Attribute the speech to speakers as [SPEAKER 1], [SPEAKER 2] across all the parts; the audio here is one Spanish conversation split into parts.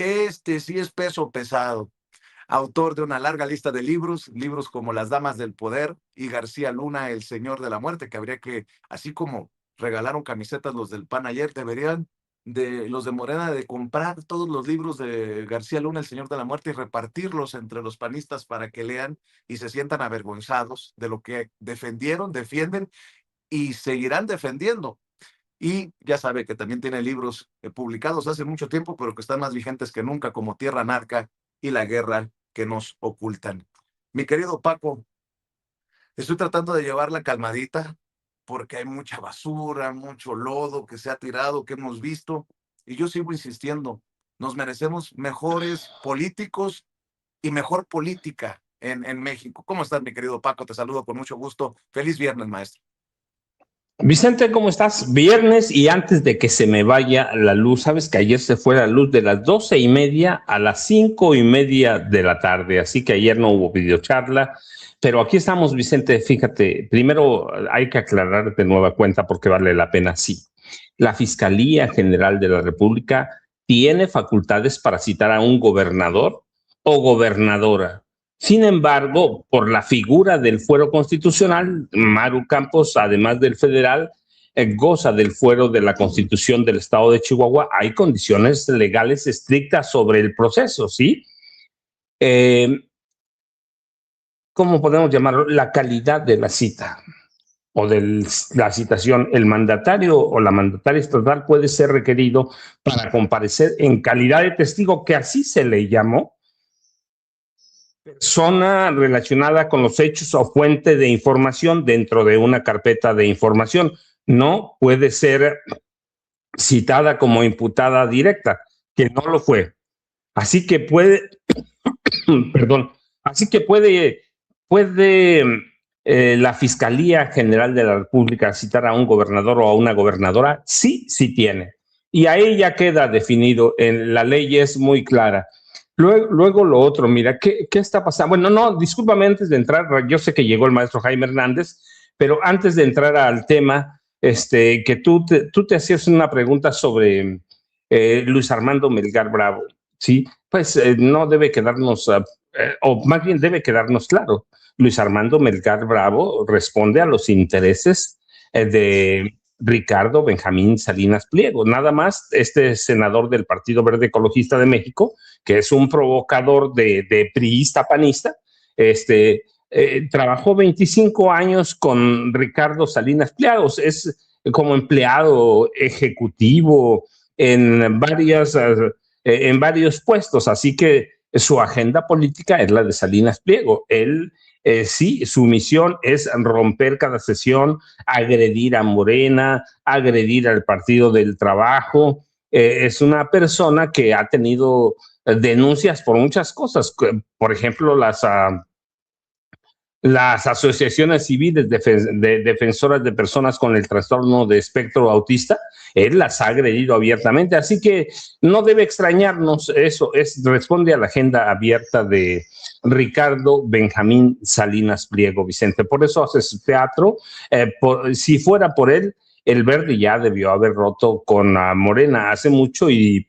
[SPEAKER 1] Este sí es peso pesado. Autor de una larga lista de libros, libros como Las Damas del Poder y García Luna, El Señor de la Muerte, que habría que, así como regalaron camisetas los del PAN ayer, deberían de los de Morena de comprar todos los libros de García Luna, El Señor de la Muerte, y repartirlos entre los panistas para que lean y se sientan avergonzados de lo que defendieron, defienden y seguirán defendiendo. Y ya sabe que también tiene libros publicados hace mucho tiempo, pero que están más vigentes que nunca, como Tierra Narca y La Guerra que nos ocultan. Mi querido Paco, estoy tratando de llevarla calmadita porque hay mucha basura, mucho lodo que se ha tirado, que hemos visto, y yo sigo insistiendo, nos merecemos mejores políticos y mejor política en México. ¿Cómo estás, mi querido Paco? Te saludo con mucho gusto. Feliz viernes, maestro.
[SPEAKER 2] Vicente, ¿cómo estás? Viernes y antes de que se me vaya la luz, sabes que ayer se fue la luz de las 12:30 a las 5:30 de la tarde, así que ayer no hubo videocharla, pero aquí estamos, Vicente, fíjate, primero hay que aclarar de nueva cuenta porque vale la pena, sí. La Fiscalía General de la República tiene facultades para citar a un gobernador o gobernadora. Sin embargo, por la figura del fuero constitucional, Maru Campos, además del federal, goza del fuero de la Constitución del Estado de Chihuahua. Hay condiciones legales estrictas sobre el proceso, ¿sí? ¿Cómo podemos llamarlo? La calidad de la cita o de la citación. El mandatario o la mandataria estatal puede ser requerido para comparecer en calidad de testigo, que así se le llamó, persona relacionada con los hechos o fuente de información dentro de una carpeta de información. No puede ser citada como imputada directa, que no lo fue. Así que puede, perdón, así que puede la Fiscalía General de la República citar a un gobernador o a una gobernadora. Sí, sí tiene. Y ahí ya queda definido, en la ley es muy clara. Luego lo otro, mira, ¿qué está pasando? Bueno, no, discúlpame antes de entrar, yo sé que llegó el maestro Jaime Hernández, pero antes de entrar al tema, que tú te hacías una pregunta sobre Luis Armando Melgar Bravo, ¿sí? Pues no debe quedarnos, o más bien debe quedarnos claro, Luis Armando Melgar Bravo responde a los intereses de Ricardo Benjamín Salinas Pliego, nada más este senador del Partido Verde Ecologista de México, que es un provocador de priista panista, trabajó 25 años con Ricardo Salinas Pliego, es como empleado ejecutivo en varios puestos, así que su agenda política es la de Salinas Pliego. Él sí, su misión es romper cada sesión, agredir a Morena, agredir al Partido del Trabajo. Es una persona que ha tenido denuncias por muchas cosas, por ejemplo, las asociaciones civiles defensoras de personas con el trastorno de espectro autista, él las ha agredido abiertamente, así que no debe extrañarnos eso, responde a la agenda abierta de Ricardo Benjamín Salinas Pliego, Vicente. Por eso hace su teatro. Si fuera por él, el Verde ya debió haber roto con Morena hace mucho y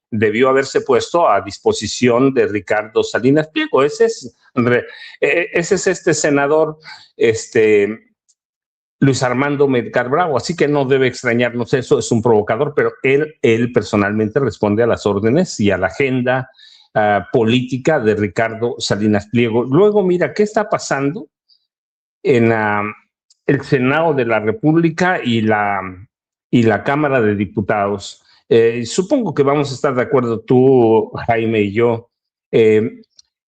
[SPEAKER 2] debió haberse puesto a disposición de Ricardo Salinas Pliego. Ese es este senador, Luis Armando Melgar Bravo, así que no debe extrañarnos eso, es un provocador, pero él personalmente responde a las órdenes y a la agenda política de Ricardo Salinas Pliego. Luego, mira, ¿qué está pasando en el Senado de la República y la Cámara de Diputados? Supongo que vamos a estar de acuerdo tú, Jaime y yo.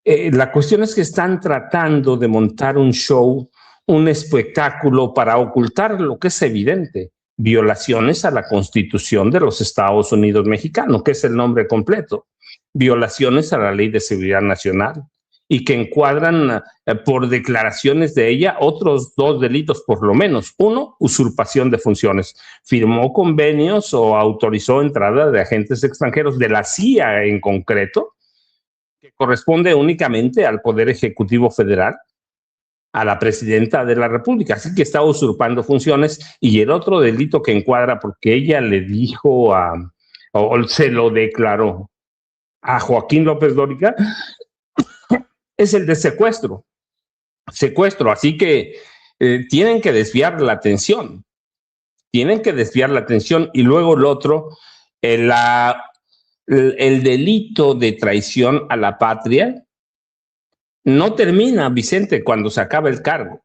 [SPEAKER 2] La cuestión es que están tratando de montar un show, un espectáculo para ocultar lo que es evidente, violaciones a la Constitución de los Estados Unidos mexicanos, que es el nombre completo, violaciones a la Ley de Seguridad Nacional, y que encuadran por declaraciones de ella otros 2 delitos por lo menos. Uno, usurpación de funciones. Firmó convenios o autorizó entrada de agentes extranjeros, de la CIA en concreto, que corresponde únicamente al Poder Ejecutivo Federal, a la Presidenta de la República, así que está usurpando funciones. Y el otro delito que encuadra, porque ella le dijo o se lo declaró a Joaquín López Dóriga es el de secuestro. Así que tienen que desviar la atención. Y luego el otro, el delito de traición a la patria no termina, Vicente, cuando se acaba el cargo.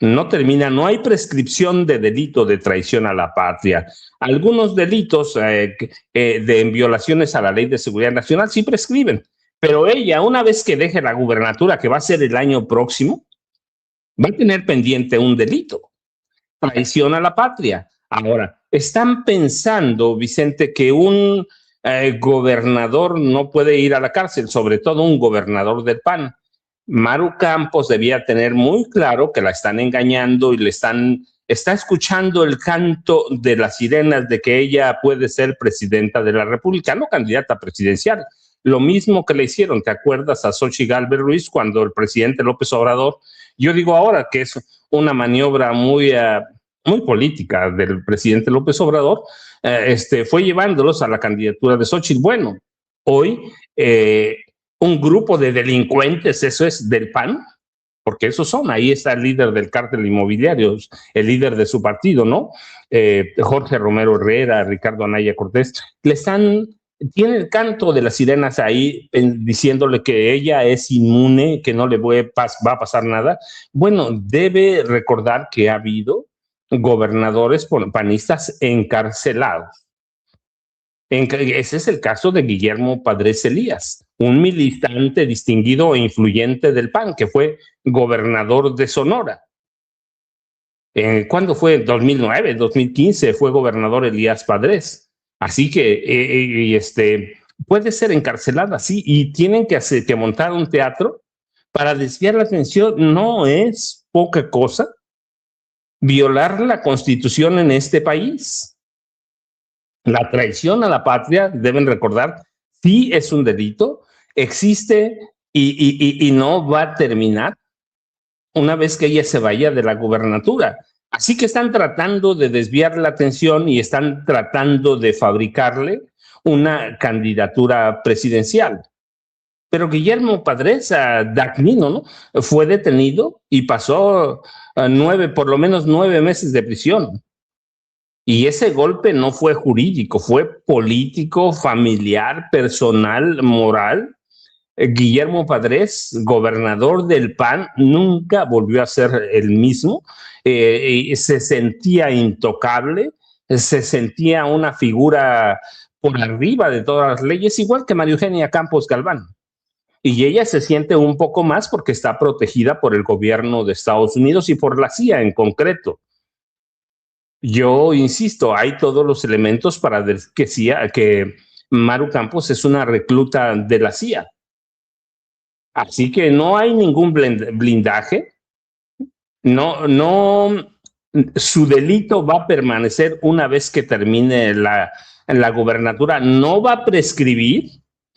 [SPEAKER 2] No termina, no hay prescripción de delito de traición a la patria. Algunos delitos de violaciones a la Ley de Seguridad Nacional sí prescriben, pero ella, una vez que deje la gubernatura, que va a ser el año próximo, va a tener pendiente un delito, traición a la patria. Ahora, están pensando, Vicente, que un gobernador no puede ir a la cárcel, sobre todo un gobernador del PAN. Maru Campos debía tener muy claro que la están engañando y está escuchando el canto de las sirenas de que ella puede ser presidenta de la República, no candidata presidencial. Lo mismo que le hicieron, ¿te acuerdas a Xochitl Gálvez Ruiz cuando el presidente López Obrador, yo digo ahora que es una maniobra muy política del presidente López Obrador, fue llevándolos a la candidatura de Xochitl? Bueno, hoy un grupo de delincuentes, eso es del PAN, porque esos son, ahí está el líder del cártel inmobiliario, el líder de su partido, ¿no? Jorge Romero Herrera, Ricardo Anaya Cortés, tiene el canto de las sirenas ahí diciéndole que ella es inmune, que no le va a pasar nada. Bueno, debe recordar que ha habido gobernadores panistas encarcelados. Ese es el caso de Guillermo Padres Elías, un militante distinguido e influyente del PAN, que fue gobernador de Sonora. ¿Cuándo fue? En 2009, 2015 fue gobernador Elías Padres. Así que puede ser encarcelada, sí, y tienen que montar un teatro para desviar la atención. No es poca cosa violar la Constitución en este país. La traición a la patria, deben recordar, sí es un delito, existe y no va a terminar una vez que ella se vaya de la gubernatura. Así que están tratando de desviar la atención y están tratando de fabricarle una candidatura presidencial. Pero Guillermo Padres Dagnino, ¿no?, fue detenido y pasó por lo menos 9 meses de prisión. Y ese golpe no fue jurídico, fue político, familiar, personal, moral. Guillermo Padres, gobernador del PAN, nunca volvió a ser el mismo. Se sentía intocable, se sentía una figura por arriba de todas las leyes, igual que María Eugenia Campos Galván. Y ella se siente un poco más porque está protegida por el gobierno de Estados Unidos y por la CIA en concreto. Yo insisto, hay todos los elementos para que Maru Campos es una recluta de la CIA. Así que no hay ningún blindaje. Su delito va a permanecer una vez que termine la gubernatura. No va a prescribir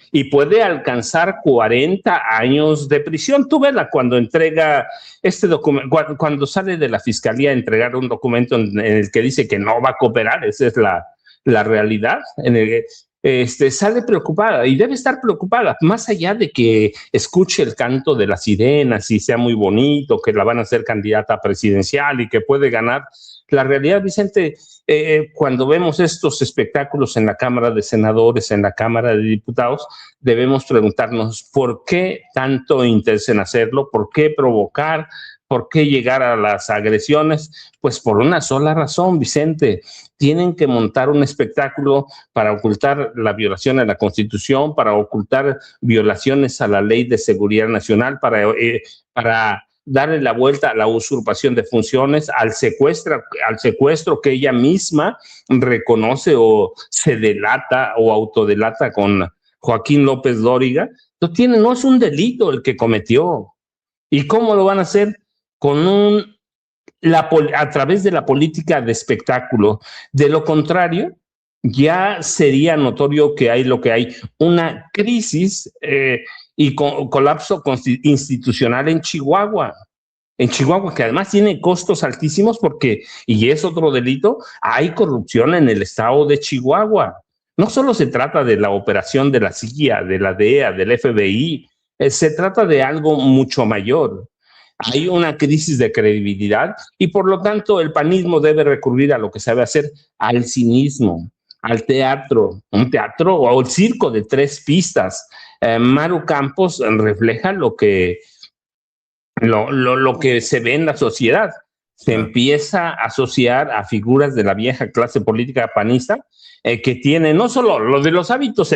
[SPEAKER 2] y puede alcanzar 40 años de prisión. Tú vela cuando entrega este documento, cuando sale de la fiscalía a entregar un documento en el que dice que no va a cooperar, esa es la realidad, sale preocupada y debe estar preocupada, más allá de que escuche el canto de las sirenas y sea muy bonito, que la van a hacer candidata presidencial y que puede ganar. La realidad, Vicente, cuando vemos estos espectáculos en la Cámara de Senadores, en la Cámara de Diputados, debemos preguntarnos por qué tanto interés en hacerlo, por qué provocar, por qué llegar a las agresiones. Pues por una sola razón, Vicente: tienen que montar un espectáculo para ocultar la violación a la Constitución, para ocultar violaciones a la Ley de Seguridad Nacional, para darle la vuelta a la usurpación de funciones, al secuestro que ella misma reconoce o se delata o autodelata con Joaquín López Dóriga. No es un delito el que cometió. ¿Y cómo lo van a hacer? A través de la política de espectáculo. De lo contrario, ya sería notorio que hay una crisis y colapso institucional en Chihuahua, que además tiene costos altísimos porque, y es otro delito, hay corrupción en el estado de Chihuahua. No solo se trata de la operación de la CIA, de la DEA, del FBI, se trata de algo mucho mayor. Hay una crisis de credibilidad y por lo tanto el panismo debe recurrir a lo que sabe hacer, al cinismo, al teatro, un teatro o el circo de tres pistas. Maru Campos refleja lo que se ve en la sociedad. Se empieza a asociar a figuras de la vieja clase política panista que tiene no solo lo de los hábitos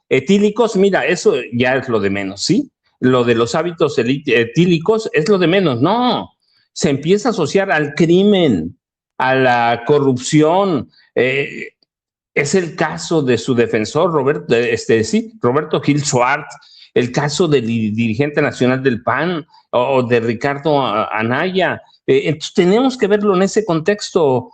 [SPEAKER 2] etílicos, mira, eso ya es lo de menos, ¿sí? Lo de los hábitos etílicos es lo de menos, no. Se empieza a asociar al crimen, a la corrupción. Es el caso de su defensor, Roberto Gil Schwartz, el caso del dirigente nacional del PAN o de Ricardo Anaya. Entonces tenemos que verlo en ese contexto,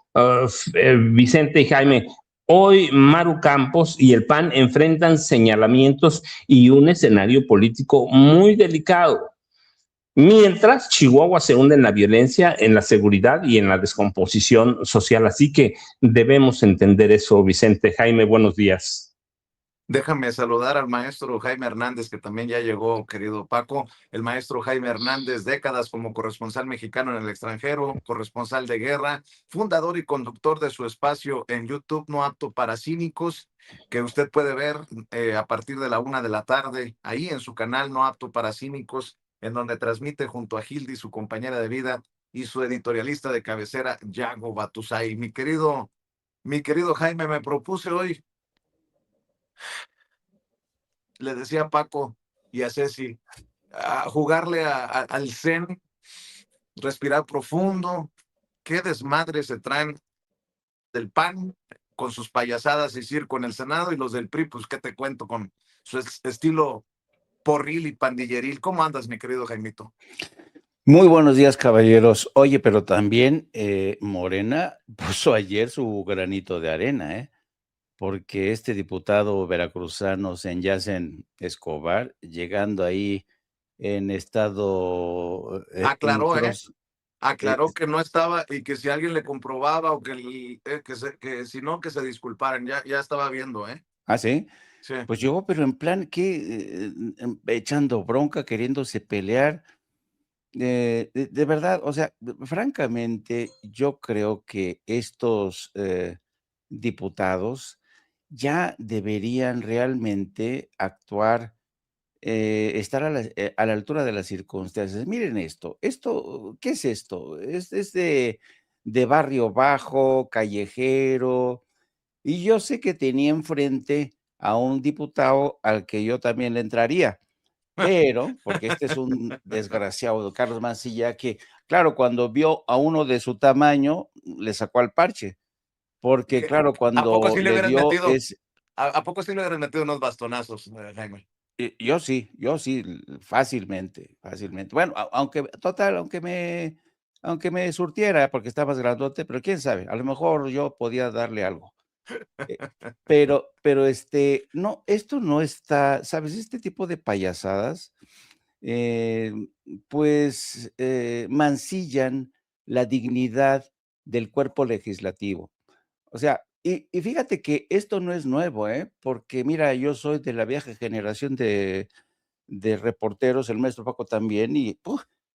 [SPEAKER 2] Vicente y Jaime. Hoy Maru Campos y el PAN enfrentan señalamientos y un escenario político muy delicado. Mientras Chihuahua se hunde en la violencia, en la seguridad y en la descomposición social. Así que debemos entender eso, Vicente. Jaime, buenos días.
[SPEAKER 1] Déjame saludar al maestro Jaime Hernández, que también ya llegó, querido Paco. El maestro Jaime Hernández, décadas como corresponsal mexicano en el extranjero, corresponsal de guerra, fundador y conductor de su espacio en YouTube, No Apto para Cínicos, que usted puede ver a partir de la 1 de la tarde, ahí en su canal No Apto para Cínicos, en donde transmite junto a Hildy, su compañera de vida, y su editorialista de cabecera, Yago Batusay. Mi querido Jaime, me propuse hoy, le decía a Paco y a Ceci, a jugarle al Zen, respirar profundo. Qué desmadre se traen del PAN con sus payasadas y circo en el Senado, y los del PRI, pues qué te cuento, con su estilo porril y pandilleril. ¿Cómo andas, mi querido Jaimito?
[SPEAKER 3] Muy buenos días, caballeros. Oye, pero también Morena puso ayer su granito de arena, porque este diputado veracruzano, Senyacen Escobar, llegando ahí en estado
[SPEAKER 1] Aclaró,
[SPEAKER 3] eh,
[SPEAKER 1] aclaró que no estaba y que si alguien le comprobaba o que si no, que se disculparan. Ya estaba viendo, ¿eh?
[SPEAKER 3] ¿Ah, sí?
[SPEAKER 1] Sí.
[SPEAKER 3] Pues llegó, pero en plan que echando bronca, queriéndose pelear. De verdad, o sea, francamente, yo creo que estos diputados ya deberían realmente actuar, estar a la altura de las circunstancias. Miren esto, ¿qué es esto? Es de barrio bajo, callejero, y yo sé que tenía enfrente a un diputado al que yo también le entraría. Pero, porque este es un desgraciado, Carlos Mancilla, que, claro, cuando vio a uno de su tamaño, le sacó al parche, porque, claro,
[SPEAKER 1] ¿A poco
[SPEAKER 3] cuando
[SPEAKER 1] sí le
[SPEAKER 3] le
[SPEAKER 1] hubieras
[SPEAKER 3] dio
[SPEAKER 1] metido? ¿A poco sí le hubieras metido unos bastonazos, Jaime?
[SPEAKER 3] yo sí, fácilmente, fácilmente. Bueno, aunque, total, aunque me surtiera, porque está más grandote, pero quién sabe, a lo mejor yo podía darle algo. Eh, pero, no, esto no está, ¿sabes? Este tipo de payasadas eh, pues, mancillan la dignidad del cuerpo legislativo. O sea, y fíjate que esto no es nuevo, porque mira, yo soy de la vieja generación de reporteros, el maestro Paco también, y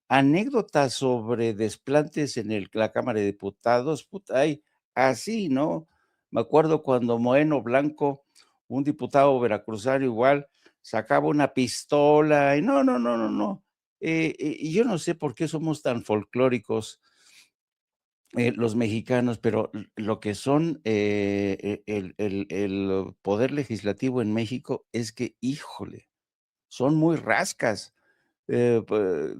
[SPEAKER 3] anécdotas sobre desplantes en la Cámara de Diputados, puta, hay así, ¿no? Me acuerdo cuando Moeno Blanco, un diputado veracruzano igual, sacaba una pistola y no, no, no, no, no. Y yo no sé por qué somos tan folclóricos los mexicanos, pero lo que son el poder legislativo en México es que, híjole, son muy rascas.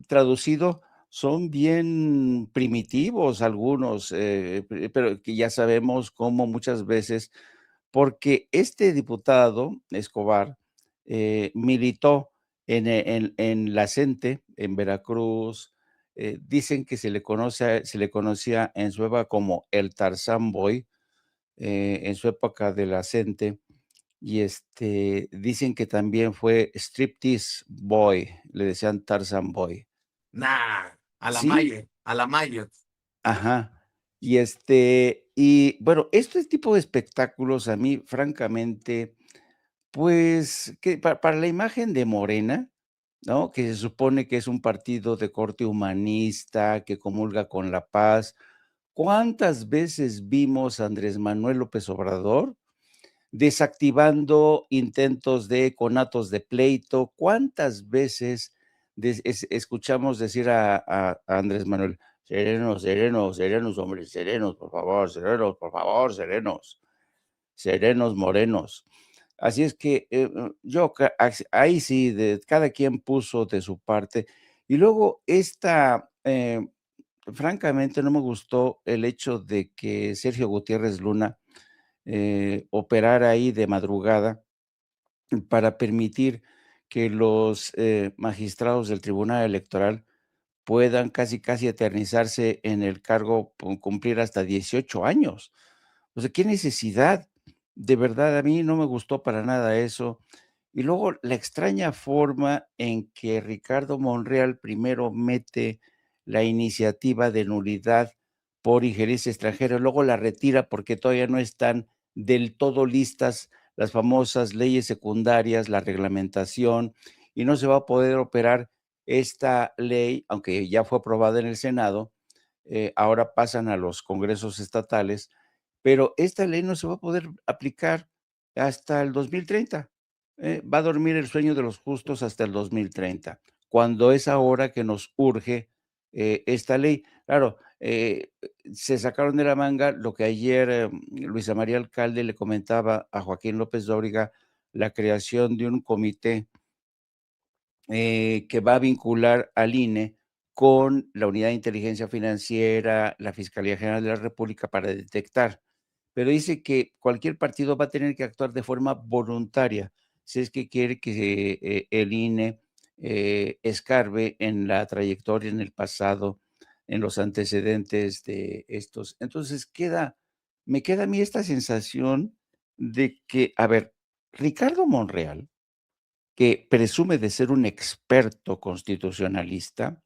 [SPEAKER 3] Traducido, son bien primitivos algunos, pero que ya sabemos cómo muchas veces, porque este diputado, Escobar, militó en la CENTE, en Veracruz. Dicen que se le conocía en su época como el Tarzán Boy, en su época de la CENTE. Y dicen que también fue striptease boy, le decían Tarzan Boy.
[SPEAKER 1] Nah, a la
[SPEAKER 3] Sí,
[SPEAKER 1] Maye, a la Maye.
[SPEAKER 3] ajá. Y bueno, este tipo de espectáculos a mí, francamente, pues, que para la imagen de Morena, ¿no? Que se supone que es un partido de corte humanista, que comulga con la paz. ¿Cuántas veces vimos a Andrés Manuel López Obrador desactivando intentos de conatos de pleito? ¿Cuántas veces escuchamos decir a Andrés Manuel, serenos, serenos, serenos, hombres, serenos, por favor, serenos, serenos, morenos? Así es que ahí sí, cada quien puso de su parte. Y luego francamente no me gustó el hecho de que Sergio Gutiérrez Luna operara ahí de madrugada para permitir que los magistrados del Tribunal Electoral puedan casi, casi eternizarse en el cargo, cumplir hasta 18 años. O sea, qué necesidad. De verdad, a mí no me gustó para nada eso. Y luego la extraña forma en que Ricardo Monreal primero mete la iniciativa de nulidad por injerencia extranjera, luego la retira porque todavía no están del todo listas las famosas leyes secundarias, la reglamentación, y no se va a poder operar esta ley, aunque ya fue aprobada en el Senado. Ahora pasan a los congresos estatales, pero esta ley no se va a poder aplicar hasta el 2030. Va a dormir el sueño de los justos hasta el 2030, cuando es ahora que nos urge esta ley. Claro, se sacaron de la manga lo que ayer Luisa María Alcalde le comentaba a Joaquín López Dóriga, la creación de un comité que va a vincular al INE con la Unidad de Inteligencia Financiera, la Fiscalía General de la República para detectar. Pero dice que cualquier partido va a tener que actuar de forma voluntaria si es que quiere que el INE escarbe en la trayectoria, en el pasado, en los antecedentes de estos. Entonces me queda a mí esta sensación de que, a ver, Ricardo Monreal, que presume de ser un experto constitucionalista,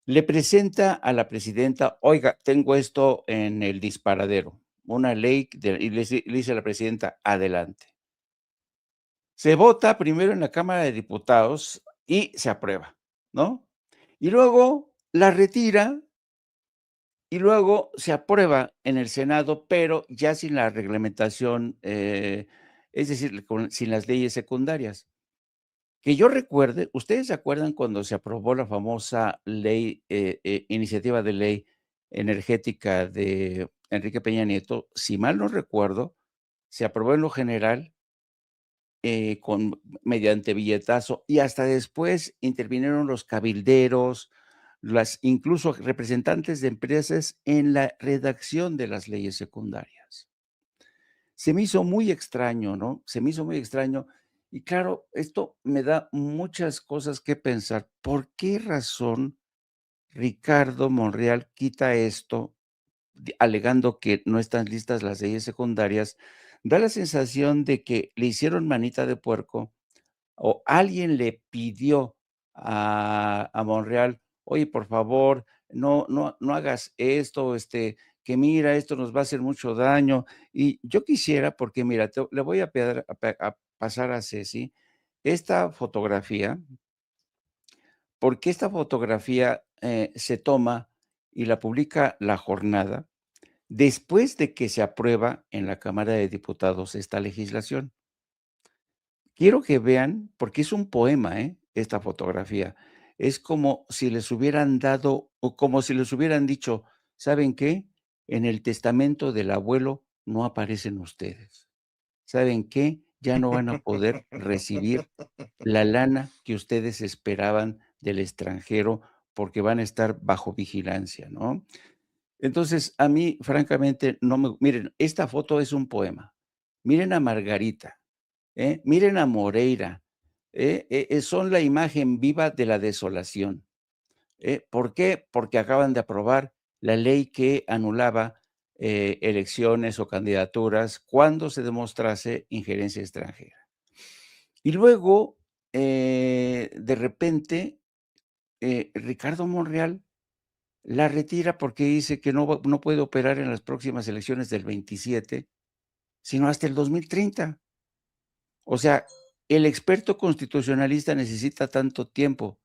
[SPEAKER 3] le presenta a la presidenta: "Oiga, tengo esto en el disparadero, una ley", y le dice a la presidenta: "Adelante". Se vota primero en la Cámara de Diputados y se aprueba, ¿no? Y luego la retira y luego se aprueba en el Senado, pero ya sin la reglamentación, es decir, sin las leyes secundarias. Que yo recuerde, ¿ustedes se acuerdan cuando se aprobó la famosa ley, iniciativa de ley energética de Enrique Peña Nieto? Si mal no recuerdo, se aprobó en lo general, mediante billetazo, y hasta después intervinieron los cabilderos, incluso representantes de empresas en la redacción de las leyes secundarias. Se me hizo muy extraño, ¿no? Se me hizo muy extraño. Y claro, esto me da muchas cosas que pensar. ¿Por qué razón Ricardo Monreal quita esto, alegando que no están listas las leyes secundarias? Da la sensación de que le hicieron manita de puerco o alguien le pidió a Monreal: "Oye, por favor, no hagas esto, que mira, esto nos va a hacer mucho daño". Y yo quisiera, porque mira, le voy a pasar a Ceci esta fotografía, porque esta fotografía, se toma y la publica La Jornada después de que se aprueba en la Cámara de Diputados esta legislación. Quiero que vean, porque es un poema, esta fotografía. Es como si les hubieran dado, o como si les hubieran dicho: "¿Saben qué? En el testamento del abuelo no aparecen ustedes. ¿Saben qué? Ya no van a poder recibir la lana que ustedes esperaban del extranjero, porque van a estar bajo vigilancia", ¿no? Entonces, a mí, francamente, no me miren, esta foto es un poema. Miren a Margarita. Miren a Moreira, son la imagen viva de la desolación. ¿Por qué? Porque acaban de aprobar la ley que anulaba elecciones o candidaturas cuando se demostrase injerencia extranjera. Y luego, de repente, Ricardo Monreal la retira porque dice que no puede operar en las próximas elecciones del 27, sino hasta el 2030. O sea, el experto constitucionalista necesita tanto tiempo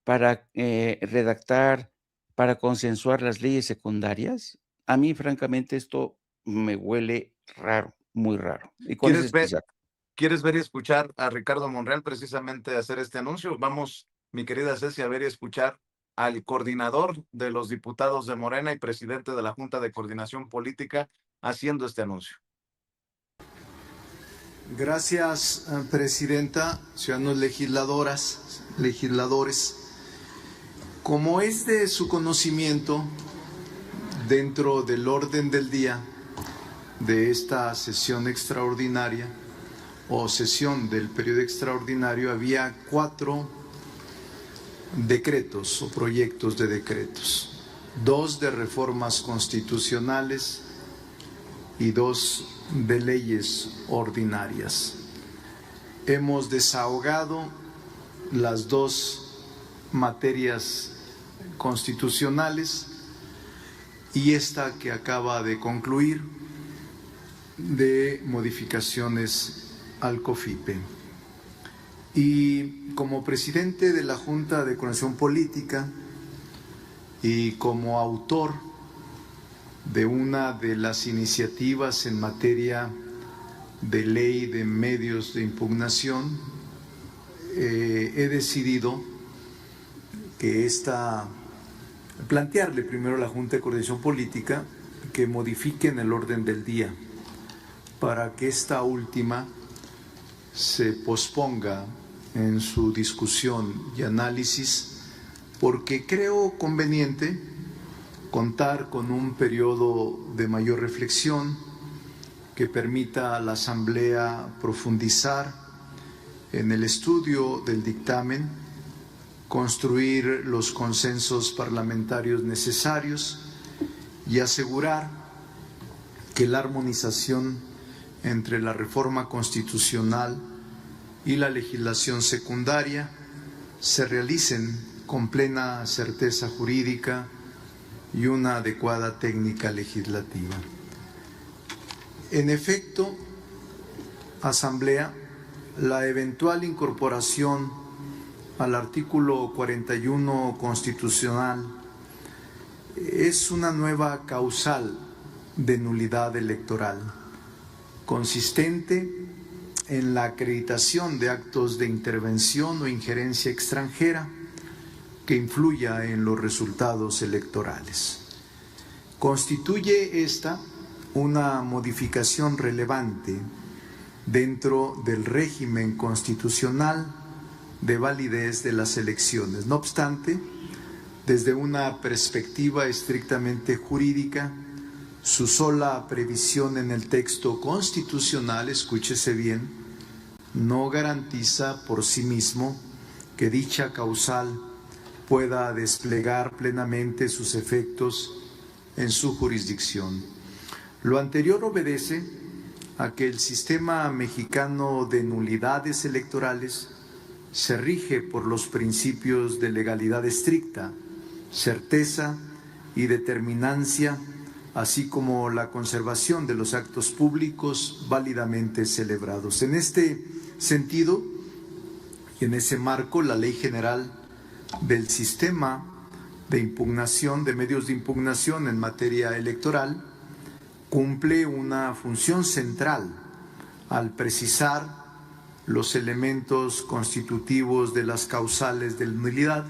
[SPEAKER 3] para, redactar, para consensuar las leyes secundarias. A mí, francamente, esto me huele raro, muy raro. Y con ese
[SPEAKER 1] ¿Quieres ver,
[SPEAKER 3] especial.
[SPEAKER 1] quieres ver y escuchar a Ricardo Monreal precisamente hacer este anuncio? Vamos, mi querida Ceci, a ver y escuchar al coordinador de los diputados de Morena y presidente de la Junta de Coordinación Política haciendo este anuncio.
[SPEAKER 4] Gracias, presidenta, ciudadanos legisladoras, legisladores. Como es de su conocimiento, dentro del orden del día de esta sesión extraordinaria o sesión del periodo extraordinario había 4 decretos o proyectos de decretos, 2 de reformas constitucionales y 2 de leyes ordinarias. Hemos desahogado las 2 materias constitucionales y esta que acaba de concluir de modificaciones al COFIPE. Y como presidente de la Junta de Coordinación Política y como autor de una de las iniciativas en materia de ley de medios de impugnación, he decidido que plantearle primero a la Junta de Coordinación Política que modifiquen el orden del día para que esta última se posponga en su discusión y análisis, porque creo conveniente contar con un periodo de mayor reflexión que permita a la Asamblea profundizar en el estudio del dictamen, construir los consensos parlamentarios necesarios y asegurar que la armonización entre la reforma constitucional y la legislación secundaria se realicen con plena certeza jurídica y una adecuada técnica legislativa. En efecto, Asamblea, la eventual incorporación al artículo 41 constitucional es una nueva causal de nulidad electoral, consistente en la acreditación de actos de intervención o injerencia extranjera que influya en los resultados electorales. Constituye esta una modificación relevante dentro del régimen constitucional de validez de las elecciones. No obstante, desde una perspectiva estrictamente jurídica, su sola previsión en el texto constitucional, escúchese bien, no garantiza por sí mismo que dicha causal pueda desplegar plenamente sus efectos en su jurisdicción. Lo anterior obedece a que el sistema mexicano de nulidades electorales se rige por los principios de legalidad estricta, certeza y determinancia, así como la conservación de los actos públicos válidamente celebrados. En este sentido, y en ese marco, la Ley General del Sistema de Impugnación, de Medios de Impugnación en materia electoral, cumple una función central al precisar los elementos constitutivos de las causales de nulidad,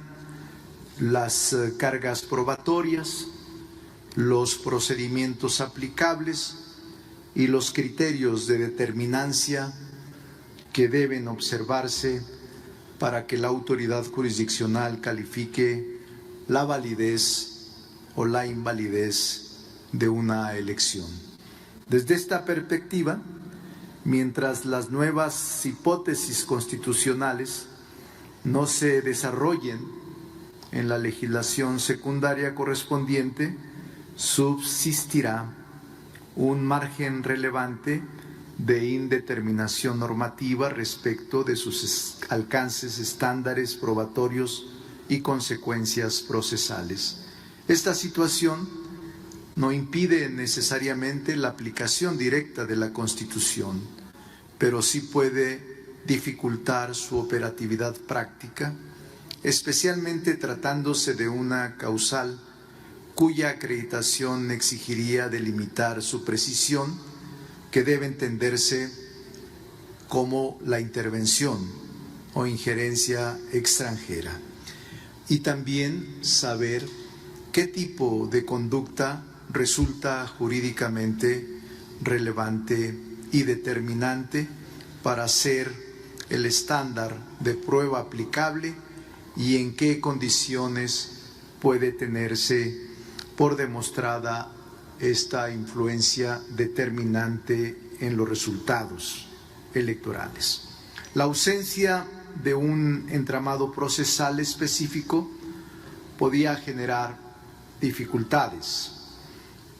[SPEAKER 4] las cargas probatorias, los procedimientos aplicables y los criterios de determinancia que deben observarse para que la autoridad jurisdiccional califique la validez o la invalidez de una elección. Desde esta perspectiva, mientras las nuevas hipótesis constitucionales no se desarrollen en la legislación secundaria correspondiente, subsistirá un margen relevante de indeterminación normativa respecto de sus alcances, estándares probatorios y consecuencias procesales. Esta situación no impide necesariamente la aplicación directa de la Constitución, pero sí puede dificultar su operatividad práctica, especialmente tratándose de una causal cuya acreditación exigiría delimitar su precisión, que debe entenderse como la intervención o injerencia extranjera, y también saber qué tipo de conducta resulta jurídicamente relevante y determinante para ser el estándar de prueba aplicable y en qué condiciones puede tenerse por demostrada esta influencia determinante en los resultados electorales. La ausencia de un entramado procesal específico podía generar dificultades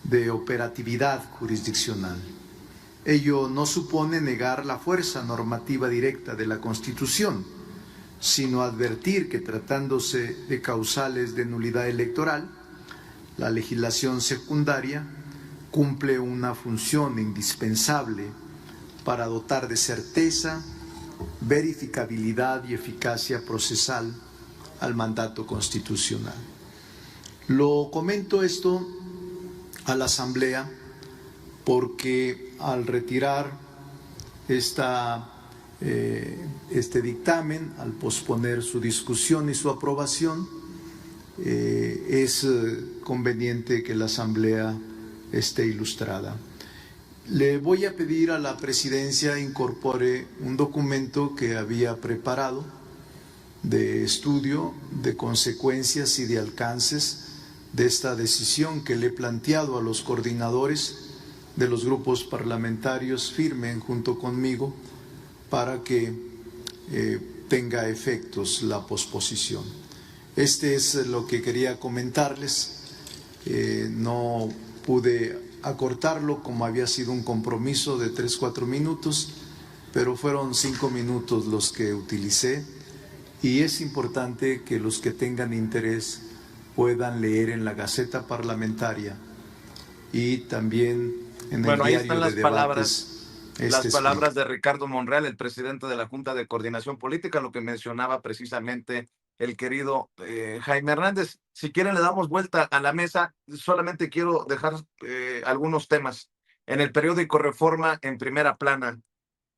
[SPEAKER 4] de operatividad jurisdiccional. Ello no supone negar la fuerza normativa directa de la Constitución, sino advertir que, tratándose de causales de nulidad electoral, la legislación secundaria cumple una función indispensable para dotar de certeza, verificabilidad y eficacia procesal al mandato constitucional. Lo comento esto a la Asamblea porque al retirar este dictamen, al posponer su discusión y su aprobación, es conveniente que la Asamblea esté ilustrada. Le voy a pedir a la Presidencia incorpore un documento que había preparado de estudio de consecuencias y de alcances de esta decisión que le he planteado a los coordinadores de los grupos parlamentarios, firmen junto conmigo para que tenga efectos la posposición. Este es lo que quería comentarles. No pude acortarlo como había sido un compromiso de 3-4 minutos, pero fueron 5 minutos los que utilicé, y es importante que los que tengan interés puedan leer en la Gaceta Parlamentaria y también en el
[SPEAKER 1] Ahí
[SPEAKER 4] diario
[SPEAKER 1] están
[SPEAKER 4] de
[SPEAKER 1] las
[SPEAKER 4] debates.
[SPEAKER 1] las palabras de Ricardo Monreal, el presidente de la Junta de Coordinación Política, lo que mencionaba precisamente el querido Jaime Hernández. Si quieren le damos vuelta a la mesa, solamente quiero dejar algunos temas. En el periódico Reforma, en primera plana,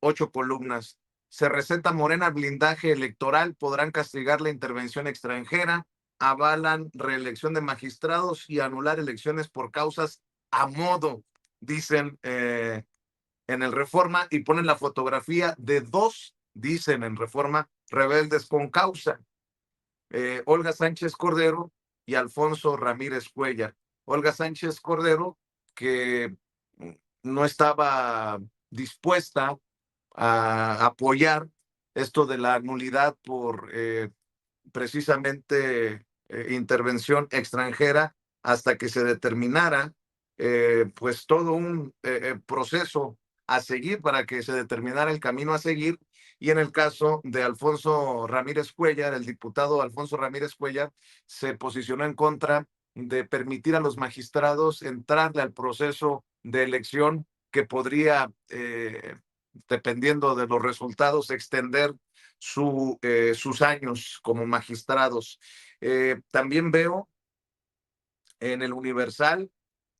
[SPEAKER 1] 8 columnas. Se receta Morena blindaje electoral, podrán castigar la intervención extranjera, avalan reelección de magistrados y anular elecciones por causas a modo, dicen en el Reforma, y ponen la fotografía de 2, dicen en Reforma, rebeldes con causa. Olga Sánchez Cordero y Alfonso Ramírez Cuellar. Olga Sánchez Cordero, que no estaba dispuesta a apoyar esto de la nulidad por precisamente intervención extranjera hasta que se determinara pues todo un proceso a seguir para que se determinara el camino a seguir. Y en el caso de Alfonso Ramírez Cuellar, el diputado Alfonso Ramírez Cuellar se posicionó en contra de permitir a los magistrados entrarle al proceso de elección que podría, dependiendo de los resultados, extender sus años como magistrados. También veo en el Universal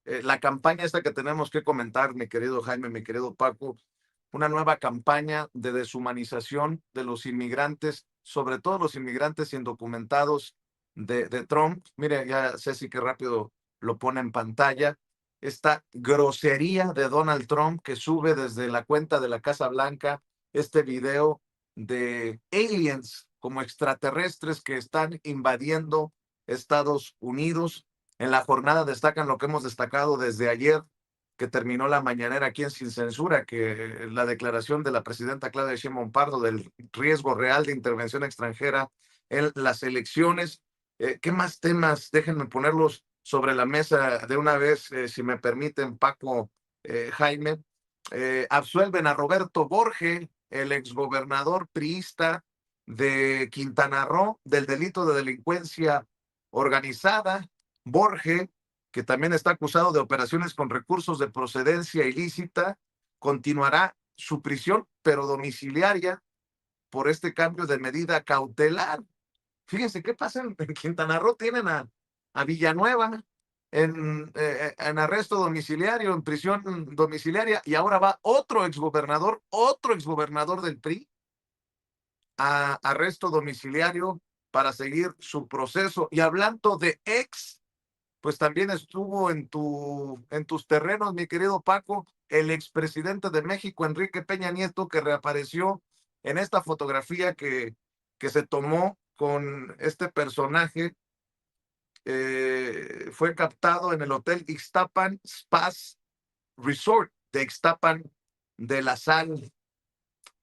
[SPEAKER 1] la campaña esta que tenemos que comentar, mi querido Jaime, mi querido Paco, una nueva campaña de deshumanización de los inmigrantes, sobre todo los inmigrantes indocumentados de Trump. Mire, ya Ceci, qué rápido lo pone en pantalla. Esta grosería de Donald Trump que sube desde la cuenta de la Casa Blanca este video de aliens como extraterrestres que están invadiendo Estados Unidos. En la jornada destacan lo que hemos destacado desde ayer, que terminó la mañanera aquí en Sin Censura, que la declaración de la presidenta Claudia Sheinbaum Pardo del riesgo real de intervención extranjera en las elecciones. ¿Qué más temas? Déjenme ponerlos sobre la mesa de una vez, si me permiten, Paco, Jaime. Absuelven a Roberto Borge, el exgobernador priista de Quintana Roo, del delito de delincuencia organizada. Borge, que también está acusado de operaciones con recursos de procedencia ilícita, continuará su prisión, pero domiciliaria, por este cambio de medida cautelar. Fíjense qué pasa en Quintana Roo. Tienen a Villanueva en arresto domiciliario, en prisión domiciliaria, y ahora va otro exgobernador del PRI a arresto domiciliario para seguir su proceso. Y hablando de ex, pues también estuvo en tus terrenos, mi querido Paco, el expresidente de México, Enrique Peña Nieto, que reapareció en esta fotografía que se tomó con este personaje. Fue captado en el Hotel Ixtapan Spas Resort de Ixtapan de la Sal.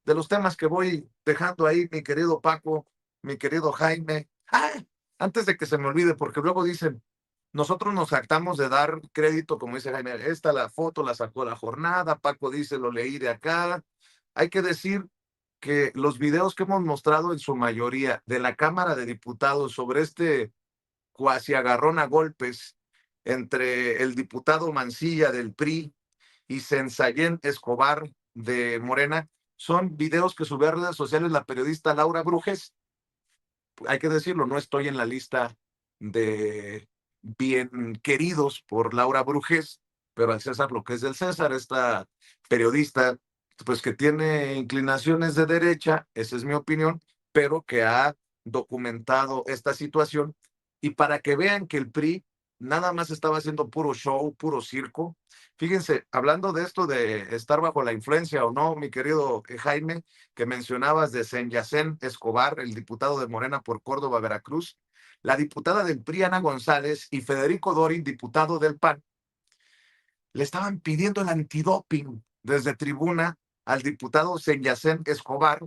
[SPEAKER 1] De los temas que voy dejando ahí, mi querido Paco, mi querido Jaime. Antes de que se me olvide, porque luego dicen, nosotros nos jactamos de dar crédito, como dice Jaime, la foto la sacó La Jornada, Paco dice, lo leí de acá. Hay que decir que los videos que hemos mostrado en su mayoría de la Cámara de Diputados sobre este cuasi agarrón a golpes entre el diputado Mancilla del PRI y Sensayén Escobar de Morena, son videos que subió a redes sociales la periodista Laura Brujes. Hay que decirlo, no estoy en la lista de bien queridos por Laura Brujes, pero al César lo que es del César, esta periodista, pues que tiene inclinaciones de derecha, esa es mi opinión, pero que ha documentado esta situación. Y para que vean que el PRI nada más estaba haciendo puro show, puro circo. Fíjense, hablando de esto de estar bajo la influencia o no, mi querido Jaime, que mencionabas de Senyacén Escobar, el diputado de Morena por Córdoba, Veracruz, la diputada del PRI, Ana González, y Federico Dorin, diputado del PAN, le estaban pidiendo el antidoping desde tribuna al diputado Senyacén Escobar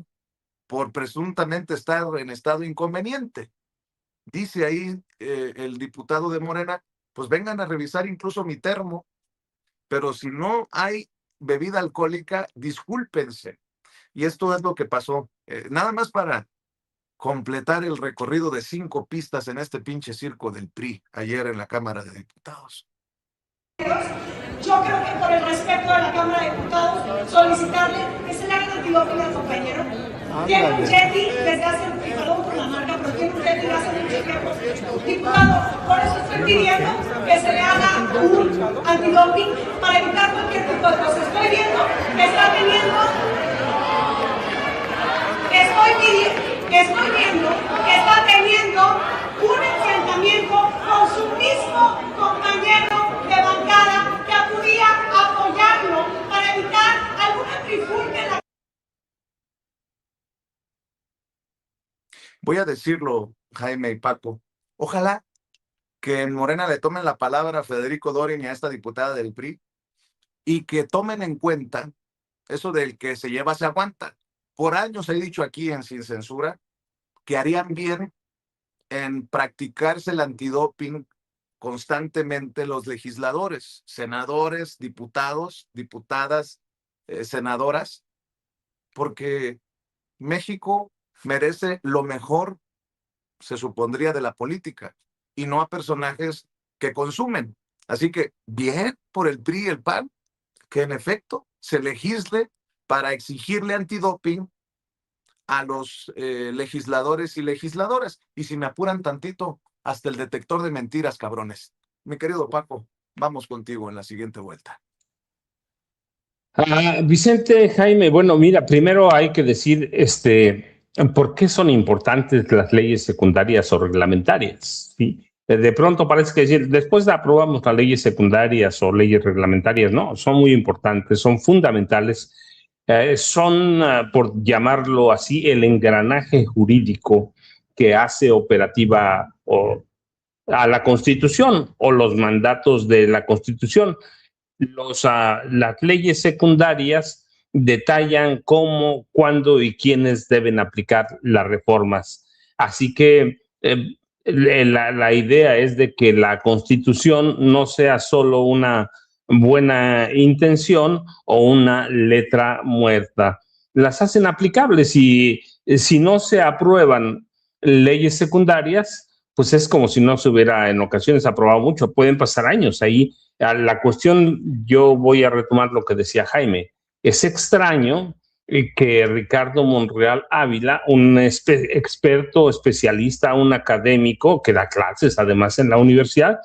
[SPEAKER 1] por presuntamente estar en estado inconveniente. Dice ahí el diputado de Morena, pues vengan a revisar incluso mi termo, pero si no hay bebida alcohólica, discúlpense. Y esto es lo que pasó. Nada más para completar el recorrido de 5 pistas en este pinche circo del PRI ayer en la Cámara de Diputados.
[SPEAKER 5] Yo creo que por el respeto de la Cámara de Diputados, solicitarle que se le haga el antidoping al compañero. Tiene un Yeti desde hace, perdón por la marca, pero tiene un Yeti desde hace mucho tiempo. Diputado, por eso estoy pidiendo que se le haga un antidoping para evitar cualquier tipo de cosas. Estoy viendo que está teniendo, un enfrentamiento con su mismo compañero de bancada que acudía a apoyarlo para evitar alguna trifulca en la...
[SPEAKER 1] Voy a decirlo, Jaime y Paco, ojalá que en Morena le tomen la palabra a Federico Dorin y a esta diputada del PRI y que tomen en cuenta eso del que se lleva se aguanta. Por años he dicho aquí en Sin Censura que harían bien en practicarse el antidoping constantemente los legisladores, senadores, diputados, diputadas, senadoras, porque México merece lo mejor, se supondría, de la política y no a personajes que consumen. Así que bien por el PRI y el PAN, que en efecto se legisle para exigirle antidoping a los legisladores y legisladoras. Y si me apuran tantito, hasta el detector de mentiras, cabrones. Mi querido Paco, vamos contigo en la siguiente vuelta.
[SPEAKER 2] Vicente, Jaime, bueno, mira, primero hay que decir por qué son importantes las leyes secundarias o reglamentarias. ¿Sí? De pronto parece que decir, después aprobamos las leyes secundarias o leyes reglamentarias, no, son muy importantes, son fundamentales. Son, por llamarlo así, el engranaje jurídico que hace operativa a la Constitución o los mandatos de la Constitución. Las leyes secundarias detallan cómo, cuándo y quiénes deben aplicar las reformas. Así que la idea es de que la Constitución no sea solo una buena intención o una letra muerta. Las hacen aplicables y si no se aprueban leyes secundarias, pues es como si no se hubiera en ocasiones aprobado mucho. Pueden pasar años ahí. La cuestión, yo voy a retomar lo que decía Jaime. Es extraño que Ricardo Monreal Ávila, un experto, especialista, un académico que da clases además en la universidad,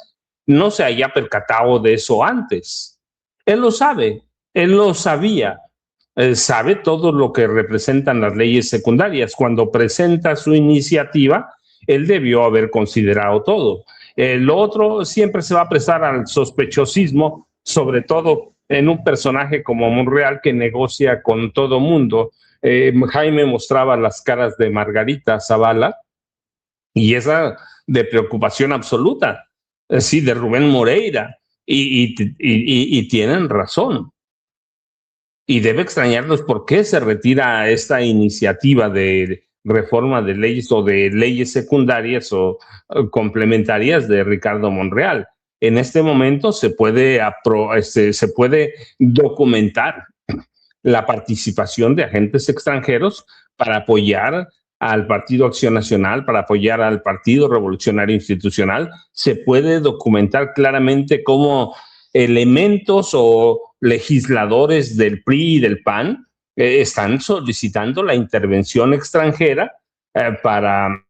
[SPEAKER 2] no se haya percatado de eso antes. Él lo sabe, él lo sabía. Sabe todo lo que representan las leyes secundarias. Cuando presenta su iniciativa, él debió haber considerado todo. Lo otro siempre se va a prestar al sospechosismo, sobre todo en un personaje como Monreal que negocia con todo mundo. Jaime mostraba las caras de Margarita Zavala y esa de preocupación absoluta, sí, de Rubén Moreira, y tienen razón. Y debe extrañarnos por qué se retira esta iniciativa de reforma de leyes o de leyes secundarias o complementarias de Ricardo Monreal. En este momento se puede documentar la participación de agentes extranjeros para apoyar al Partido Acción Nacional, para apoyar al Partido Revolucionario Institucional. Se puede documentar claramente cómo elementos o legisladores del PRI y del PAN están solicitando la intervención extranjera para...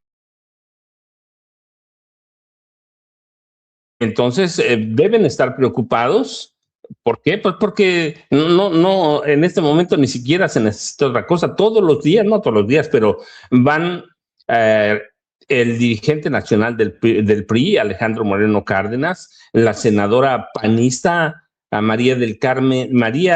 [SPEAKER 2] Entonces, deben estar preocupados. ¿Por qué? Pues porque no, en este momento ni siquiera se necesita otra cosa. Todos los días, no todos los días, pero van el dirigente nacional del PRI, Alejandro Moreno Cárdenas, la senadora panista María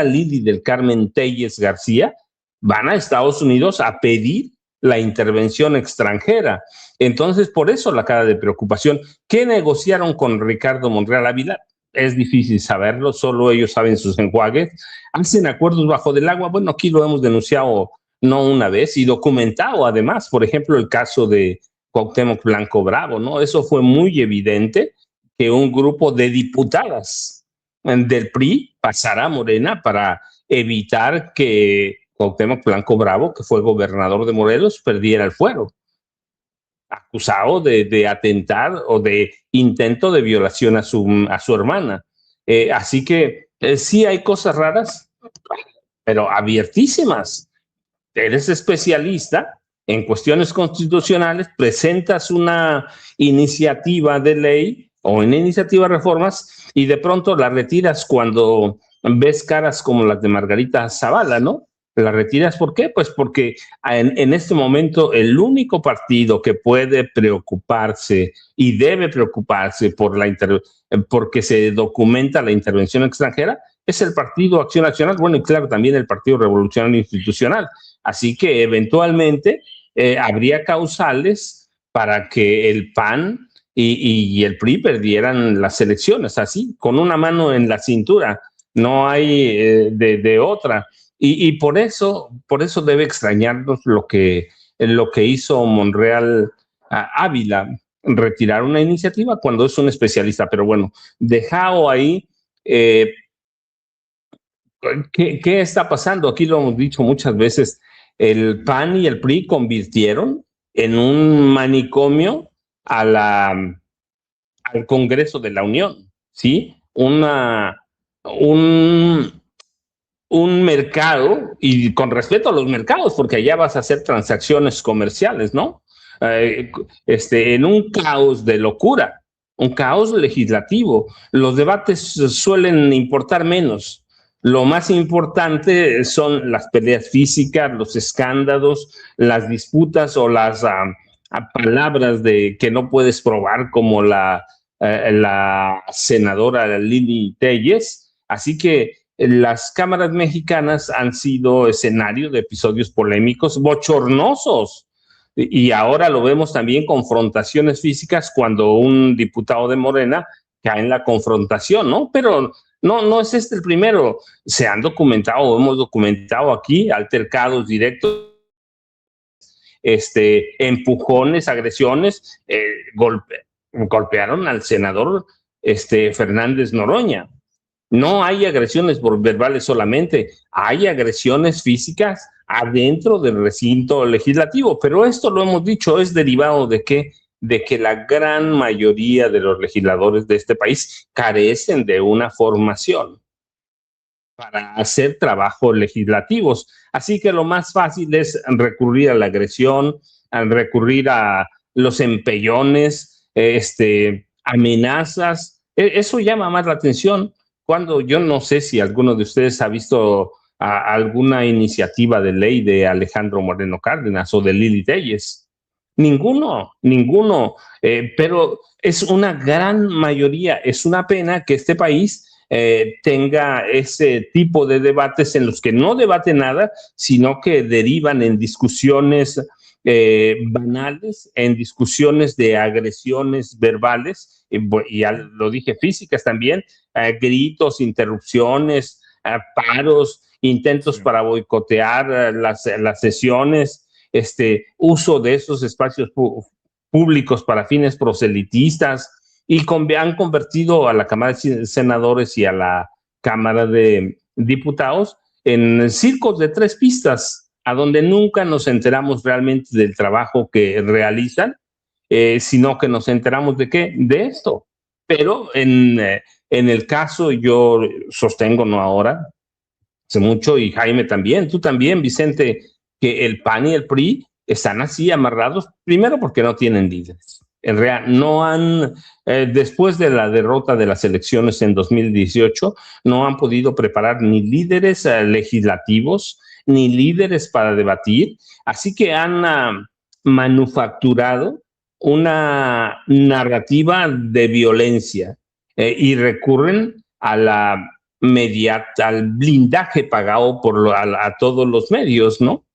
[SPEAKER 2] Lili del Carmen Telles García, van a Estados Unidos a pedir la intervención extranjera. Entonces, por eso la cara de preocupación. ¿Qué negociaron con Ricardo Monreal Ávila? Es difícil saberlo, solo ellos saben sus enjuagues. ¿Hacen acuerdos bajo del agua? Bueno, aquí lo hemos denunciado no una vez y documentado además. Por ejemplo, el caso de Cuauhtémoc Blanco Bravo, ¿no? Eso fue muy evidente, que un grupo de diputadas del PRI pasara a Morena para evitar que Cuauhtémoc Blanco Bravo, que fue gobernador de Morelos, perdiera el fuero, acusado de atentar o de intento de violación a su hermana. Así que sí hay cosas raras, pero abiertísimas. Eres especialista en cuestiones constitucionales, presentas una iniciativa de ley o una iniciativa de reformas y de pronto la retiras cuando ves caras como las de Margarita Zavala, ¿no? ¿La retiras por qué? Pues porque en este momento el único partido que puede preocuparse y debe preocuparse porque se documenta la intervención extranjera es el Partido Acción Nacional, bueno, y claro, también el Partido Revolucionario Institucional. Así que eventualmente habría causales para que el PAN y el PRI perdieran las elecciones, así, con una mano en la cintura. No hay de otra. Y por eso debe extrañarnos lo que hizo Monreal Ávila, retirar una iniciativa cuando es un especialista. Pero bueno, dejado ahí, ¿qué está pasando? Aquí lo hemos dicho muchas veces, el PAN y el PRI convirtieron en un manicomio al Congreso de la Unión, ¿sí? Un mercado, y con respeto a los mercados, porque allá vas a hacer transacciones comerciales, ¿no? En un caos de locura, un caos legislativo. Los debates suelen importar menos. Lo más importante son las peleas físicas, los escándalos, las disputas o las palabras que no puedes probar, como la senadora Lili Telles. Así que las cámaras mexicanas han sido escenario de episodios polémicos, bochornosos, y ahora lo vemos también confrontaciones físicas cuando un diputado de Morena cae en la confrontación, ¿no? Pero no es este el primero. Se han documentado, hemos documentado aquí altercados directos, empujones, agresiones, golpearon al senador Fernández Noroña. No hay agresiones verbales solamente, hay agresiones físicas adentro del recinto legislativo, pero esto lo hemos dicho, es derivado de qué? de que la gran mayoría de los legisladores de este país carecen de una formación para hacer trabajos legislativos. Así que lo más fácil es recurrir a la agresión, a recurrir a los empellones, amenazas. Eso llama más la atención cuando yo no sé si alguno de ustedes ha visto alguna iniciativa de ley de Alejandro Moreno Cárdenas o de Lili Telles. Ninguno, pero es una gran mayoría. Es una pena que este país tenga ese tipo de debates en los que no debate nada, sino que derivan en discusiones banales, en discusiones de agresiones verbales, y ya lo dije, físicas también, gritos, interrupciones, paros, intentos para boicotear las sesiones, uso de esos espacios públicos para fines proselitistas, y han convertido a la Cámara de Senadores y a la Cámara de Diputados en circos de 3 pistas, a donde nunca nos enteramos realmente del trabajo que realizan, sino que nos enteramos de qué, de esto. Pero en el caso, yo sostengo, no ahora, hace mucho, y Jaime también, tú también, Vicente, que el PAN y el PRI están así amarrados, primero porque no tienen líderes. En realidad, no han, después de la derrota de las elecciones en 2018, no han podido preparar ni líderes legislativos, ni líderes para debatir, así que han manufacturado una narrativa de violencia y recurren a la al blindaje pagado por a todos los medios, ¿no?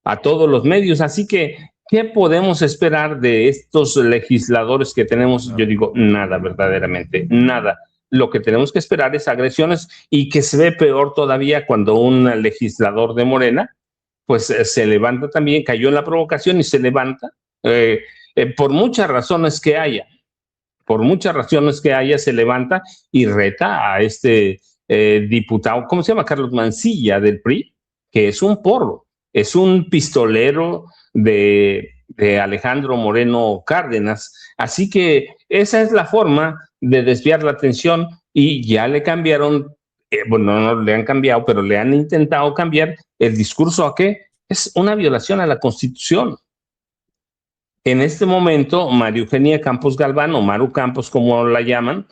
[SPEAKER 2] A todos los medios. Así que, ¿qué podemos esperar de estos legisladores que tenemos? Yo digo, nada, verdaderamente, nada. Lo que tenemos que esperar es agresiones, y que se ve peor todavía cuando un legislador de Morena, pues se levanta también, cayó en la provocación y se levanta, por muchas razones que haya. Por muchas razones que haya, se levanta y reta a diputado, ¿cómo se llama? Carlos Mancilla, del PRI, que es un porro, es un pistolero de Alejandro Moreno Cárdenas. Así que esa es la forma de desviar la atención, y ya le cambiaron, bueno, no le han cambiado, pero le han intentado cambiar el discurso a qué. Es una violación a la Constitución. En este momento, María Eugenia Campos Galván, o Maru Campos, como la llaman,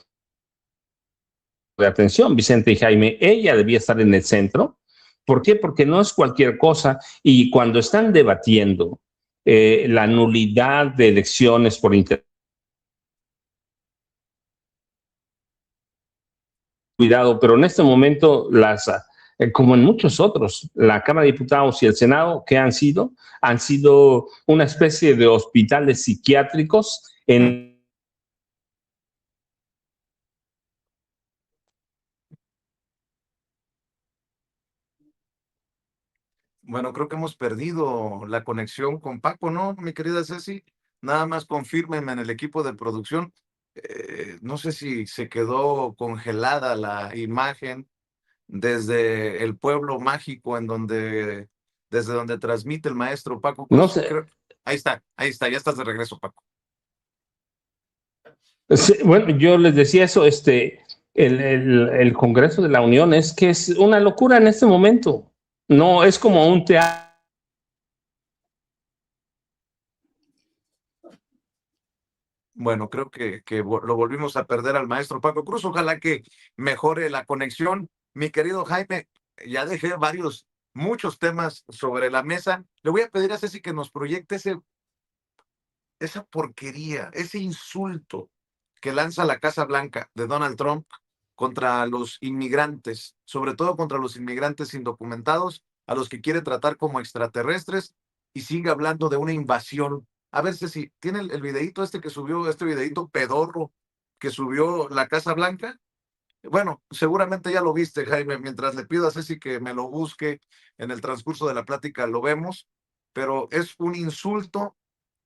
[SPEAKER 2] de atención, Vicente y Jaime, ella debía estar en el centro. ¿Por qué? Porque no es cualquier cosa, y cuando están debatiendo la nulidad de elecciones por internet, cuidado, pero en este momento como en muchos otros, la Cámara de Diputados y el Senado, ¿qué han sido? Han sido una especie de hospitales psiquiátricos en
[SPEAKER 1] Bueno, creo que hemos perdido la conexión con Paco, ¿no, mi querida Ceci? Nada más confírmenme en el equipo de producción. No sé si se quedó congelada la imagen desde el pueblo mágico desde donde transmite el maestro Paco
[SPEAKER 2] no
[SPEAKER 1] Cruz.
[SPEAKER 2] sé.
[SPEAKER 1] Ahí está, ya estás de regreso, Paco.
[SPEAKER 2] Sí, bueno, yo les decía eso, el Congreso de la Unión es que es una locura en este momento. No, es como un teatro.
[SPEAKER 1] Bueno, creo que lo volvimos a perder al maestro Paco Cruz. Ojalá que mejore la conexión. Mi querido Jaime, ya dejé muchos temas sobre la mesa. Le voy a pedir a Ceci que nos proyecte esa porquería, ese insulto que lanza la Casa Blanca de Donald Trump contra los inmigrantes, sobre todo contra los inmigrantes indocumentados, a los que quiere tratar como extraterrestres, y sigue hablando de una invasión. A ver, Ceci, ¿tiene el videíto que subió, este videíto pedorro que subió la Casa Blanca? Bueno, seguramente ya lo viste, Jaime. Mientras le pido a Ceci que me lo busque en el transcurso de la plática, lo vemos, pero es un insulto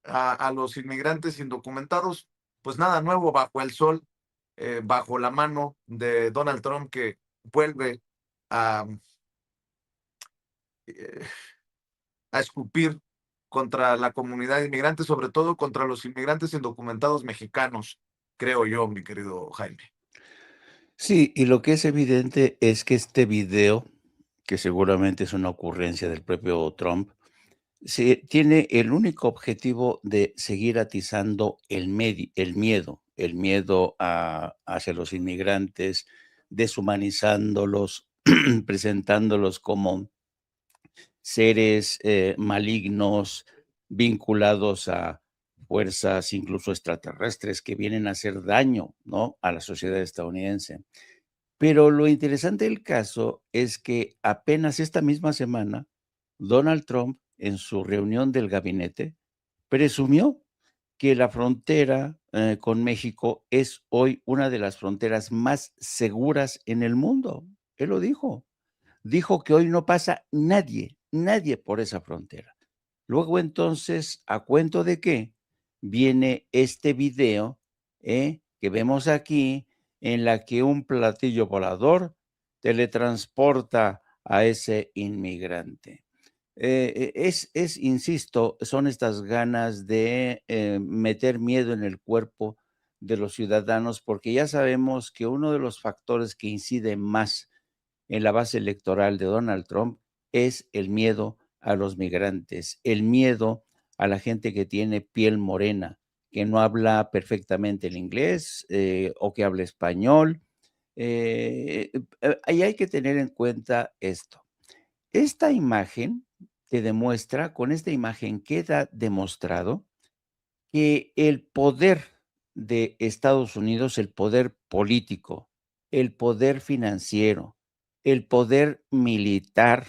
[SPEAKER 1] a los inmigrantes indocumentados. Pues nada nuevo bajo el sol, bajo la mano de Donald Trump, que vuelve a, eh, a escupir contra la comunidad inmigrante, sobre todo contra los inmigrantes indocumentados mexicanos, creo yo, mi querido Jaime.
[SPEAKER 3] Sí, y lo que es evidente es que este video, que seguramente es una ocurrencia del propio Trump, tiene el único objetivo de seguir atizando el miedo hacia los inmigrantes, deshumanizándolos, presentándolos como seres malignos vinculados a fuerzas incluso extraterrestres que vienen a hacer daño, ¿no?, a la sociedad estadounidense. Pero lo interesante del caso es que apenas esta misma semana, Donald Trump, en su reunión del gabinete, presumió que la frontera con México es hoy una de las fronteras más seguras en el mundo. Él lo dijo. Dijo que hoy no pasa nadie, nadie por esa frontera. Luego entonces, ¿a cuento de qué? Viene este video que vemos aquí, en la que un platillo volador teletransporta a ese inmigrante. Insisto, son estas ganas de meter miedo en el cuerpo de los ciudadanos, porque ya sabemos que uno de los factores que incide más en la base electoral de Donald Trump es el miedo a los migrantes, el miedo a la gente que tiene piel morena, que no habla perfectamente el inglés o que habla español. Ahí hay que tener en cuenta esto. Esta imagen te demuestra, con esta imagen queda demostrado que el poder de Estados Unidos, el poder político, el poder financiero, el poder militar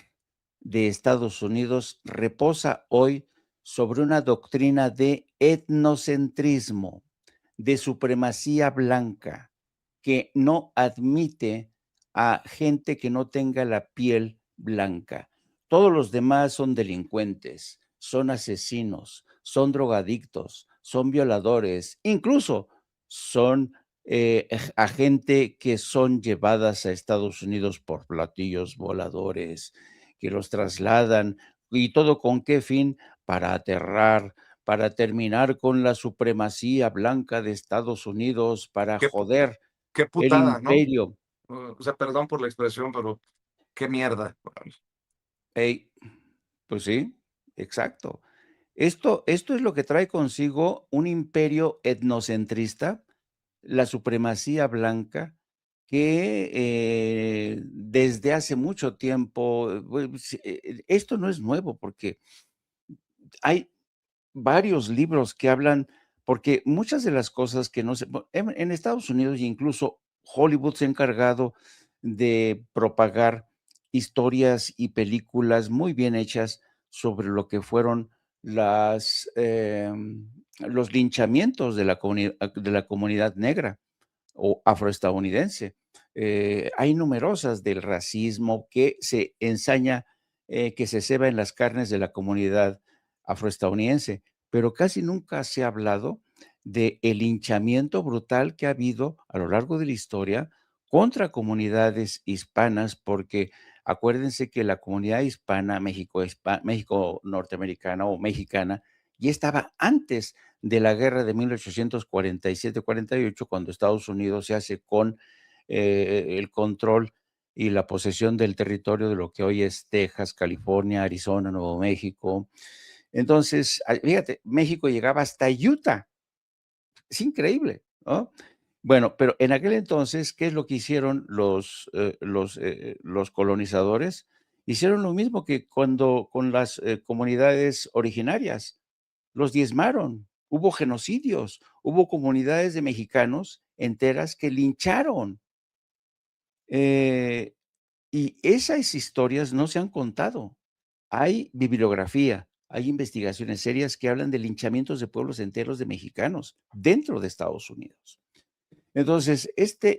[SPEAKER 3] de Estados Unidos reposa hoy sobre una doctrina de etnocentrismo, de supremacía blanca, que no admite a gente que no tenga la piel blanca. Todos los demás son delincuentes, son asesinos, son drogadictos, son violadores, incluso son a gente que son llevadas a Estados Unidos por platillos voladores, que los trasladan, y todo con qué fin, para aterrar, para terminar con la supremacía blanca de Estados Unidos, para
[SPEAKER 1] Qué,
[SPEAKER 3] joder
[SPEAKER 1] qué
[SPEAKER 3] el
[SPEAKER 1] putada, ¿no?
[SPEAKER 3] imperio.
[SPEAKER 1] O sea, perdón por la expresión, pero qué mierda.
[SPEAKER 3] Ey, pues sí, exacto. Esto es lo que trae consigo un imperio etnocentrista, la supremacía blanca, que desde hace mucho tiempo, esto no es nuevo, porque hay varios libros que hablan, porque muchas de las cosas que no se, en Estados Unidos, e incluso Hollywood se ha encargado de propagar historias y películas muy bien hechas sobre lo que fueron los linchamientos de de la comunidad negra o afroestadounidense. Hay numerosas del racismo que se ensaña, que se ceba en las carnes de la comunidad afroestadounidense, pero casi nunca se ha hablado del linchamiento brutal que ha habido a lo largo de la historia contra comunidades hispanas, porque acuérdense que la comunidad hispana, México norteamericana o mexicana, ya estaba antes de la guerra de 1847-48, cuando Estados Unidos se hace con el control y la posesión del territorio de lo que hoy es Texas, California, Arizona, Nuevo México. Entonces, fíjate, México llegaba hasta Utah. Es increíble, ¿no? Bueno, pero en aquel entonces, ¿qué es lo que hicieron los colonizadores? Hicieron lo mismo que cuando con las comunidades originarias, los diezmaron, hubo genocidios, hubo comunidades de mexicanos enteras que lincharon. Eh, y esas historias no se han contado. Hay bibliografía, hay investigaciones serias que hablan de linchamientos de pueblos enteros de mexicanos dentro de Estados Unidos. Entonces,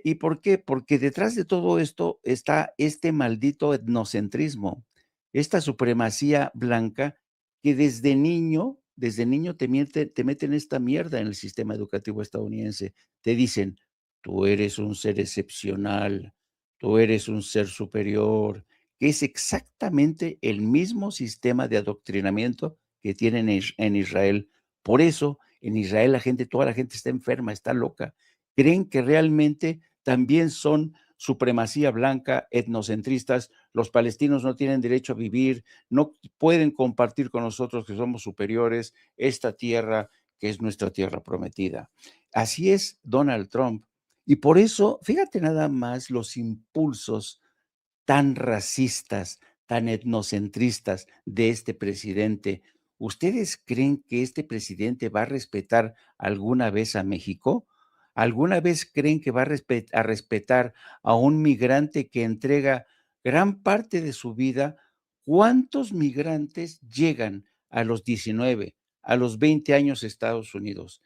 [SPEAKER 3] ¿y por qué? Porque detrás de todo esto está este maldito etnocentrismo, esta supremacía blanca que desde niño te meten esta mierda en el sistema educativo estadounidense. Te dicen, tú eres un ser excepcional, tú eres un ser superior, que es exactamente el mismo sistema de adoctrinamiento que tienen en Israel. Por eso, en Israel toda la gente está enferma, está loca. Creen que realmente también son supremacía blanca, etnocentristas. Los palestinos no tienen derecho a vivir, no pueden compartir con nosotros que somos superiores esta tierra que es nuestra tierra prometida. Así es Donald Trump. Y por eso, fíjate nada más los impulsos tan racistas, tan etnocentristas de este presidente. ¿Ustedes creen que este presidente va a respetar alguna vez a México? ¿Alguna vez creen que va a respetar a un migrante que entrega gran parte de su vida? ¿Cuántos migrantes llegan a los 19, a los 20 años a Estados Unidos?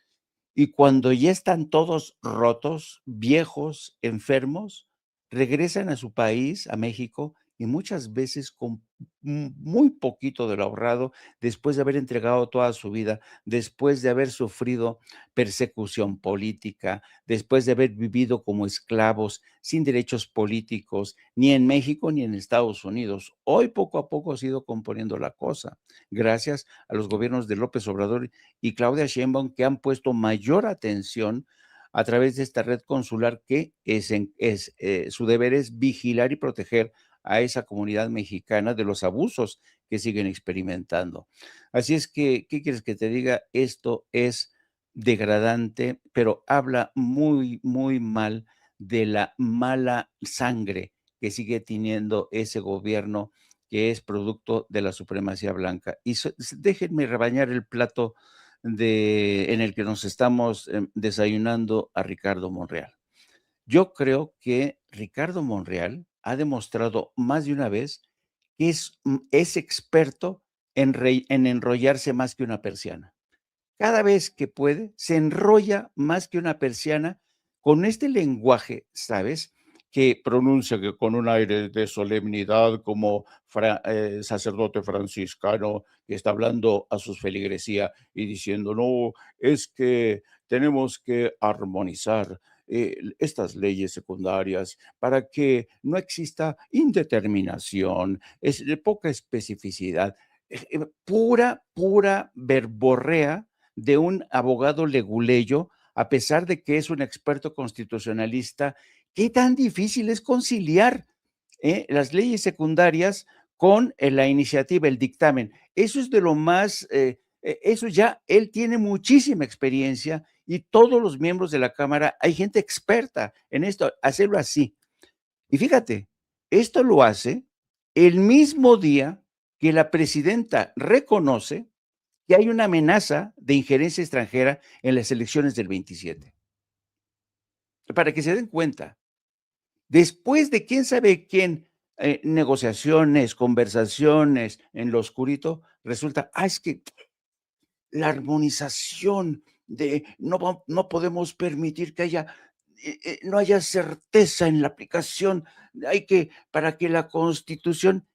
[SPEAKER 3] Y cuando ya están todos rotos, viejos, enfermos, regresan a su país, a México, y muchas veces con muy poquito de lo ahorrado, después de haber entregado toda su vida, después de haber sufrido persecución política, después de haber vivido como esclavos, sin derechos políticos, ni en México ni en Estados Unidos. Hoy poco a poco ha ido componiendo la cosa, gracias a los gobiernos de López Obrador y Claudia Sheinbaum, que han puesto mayor atención a través de esta red consular que su deber es vigilar y proteger a esa comunidad mexicana de los abusos que siguen experimentando. Así es que, ¿qué quieres que te diga? Esto es degradante, pero habla muy, muy mal de la mala sangre que sigue teniendo ese gobierno que es producto de la supremacía blanca. Y déjenme rebañar el plato en el que nos estamos desayunando a Ricardo Monreal. Yo creo que Ricardo Monreal ha demostrado más de una vez que es experto en enrollarse más que una persiana. Cada vez que puede, se enrolla más que una persiana con este lenguaje, ¿sabes? Que pronuncia que con un aire de solemnidad como sacerdote franciscano que está hablando a sus feligresía y diciendo, no, es que tenemos que armonizar estas leyes secundarias para que no exista indeterminación, es de poca especificidad, pura verborrea de un abogado leguleyo, a pesar de que es un experto constitucionalista. ¿Qué tan difícil es conciliar las leyes secundarias con la iniciativa, el dictamen? Eso es de lo más, eso ya, él tiene muchísima experiencia y todos los miembros de la Cámara, hay gente experta en esto, hacerlo así. Y fíjate, esto lo hace el mismo día que la presidenta reconoce que hay una amenaza de injerencia extranjera en las elecciones del 27. Para que se den cuenta, después de quién sabe quién, negociaciones, conversaciones en lo oscurito, resulta, es que la armonización de no podemos permitir que haya, no haya certeza en la aplicación, para que la Constitución.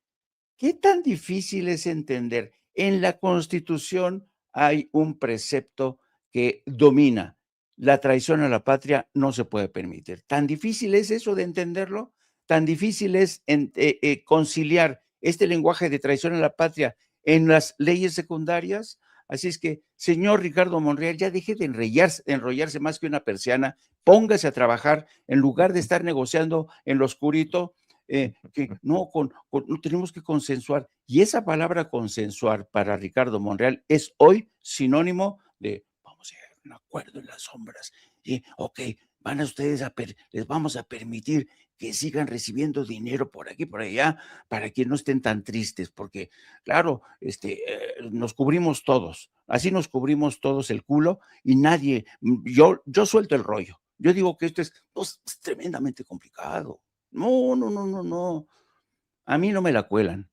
[SPEAKER 3] ¿Qué tan difícil es entender? En la Constitución hay un precepto que domina: la traición a la patria no se puede permitir. ¿Tan difícil es eso de entenderlo? ¿Tan difícil es conciliar este lenguaje de traición a la patria en las leyes secundarias? Así es que, señor Ricardo Monreal, ya deje de enrollarse más que una persiana, póngase a trabajar en lugar de estar negociando en lo oscurito. Que no tenemos que consensuar. Y esa palabra consensuar para Ricardo Monreal es hoy sinónimo de vamos a llegar a un acuerdo en las sombras. Y, ok, van a ustedes les vamos a permitir que sigan recibiendo dinero por aquí, por allá, para que no estén tan tristes, porque, claro, nos cubrimos todos, así nos cubrimos todos el culo y nadie, yo suelto el rollo. Yo digo que esto es tremendamente complicado. No. A mí no me la cuelan.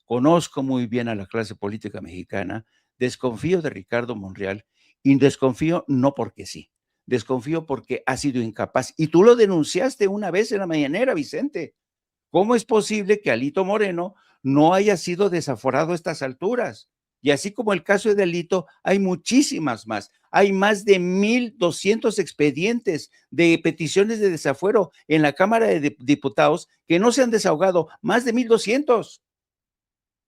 [SPEAKER 3] Conozco muy bien a la clase política mexicana. Desconfío de Ricardo Monreal y desconfío no porque sí. Desconfío porque ha sido incapaz. Y tú lo denunciaste una vez en la mañanera, Vicente. ¿Cómo es posible que Alito Moreno no haya sido desaforado a estas alturas? Y así como el caso de Alito, hay muchísimas más. Hay más de 1,200 expedientes de peticiones de desafuero en la Cámara de Diputados que no se han desahogado, más de 1,200.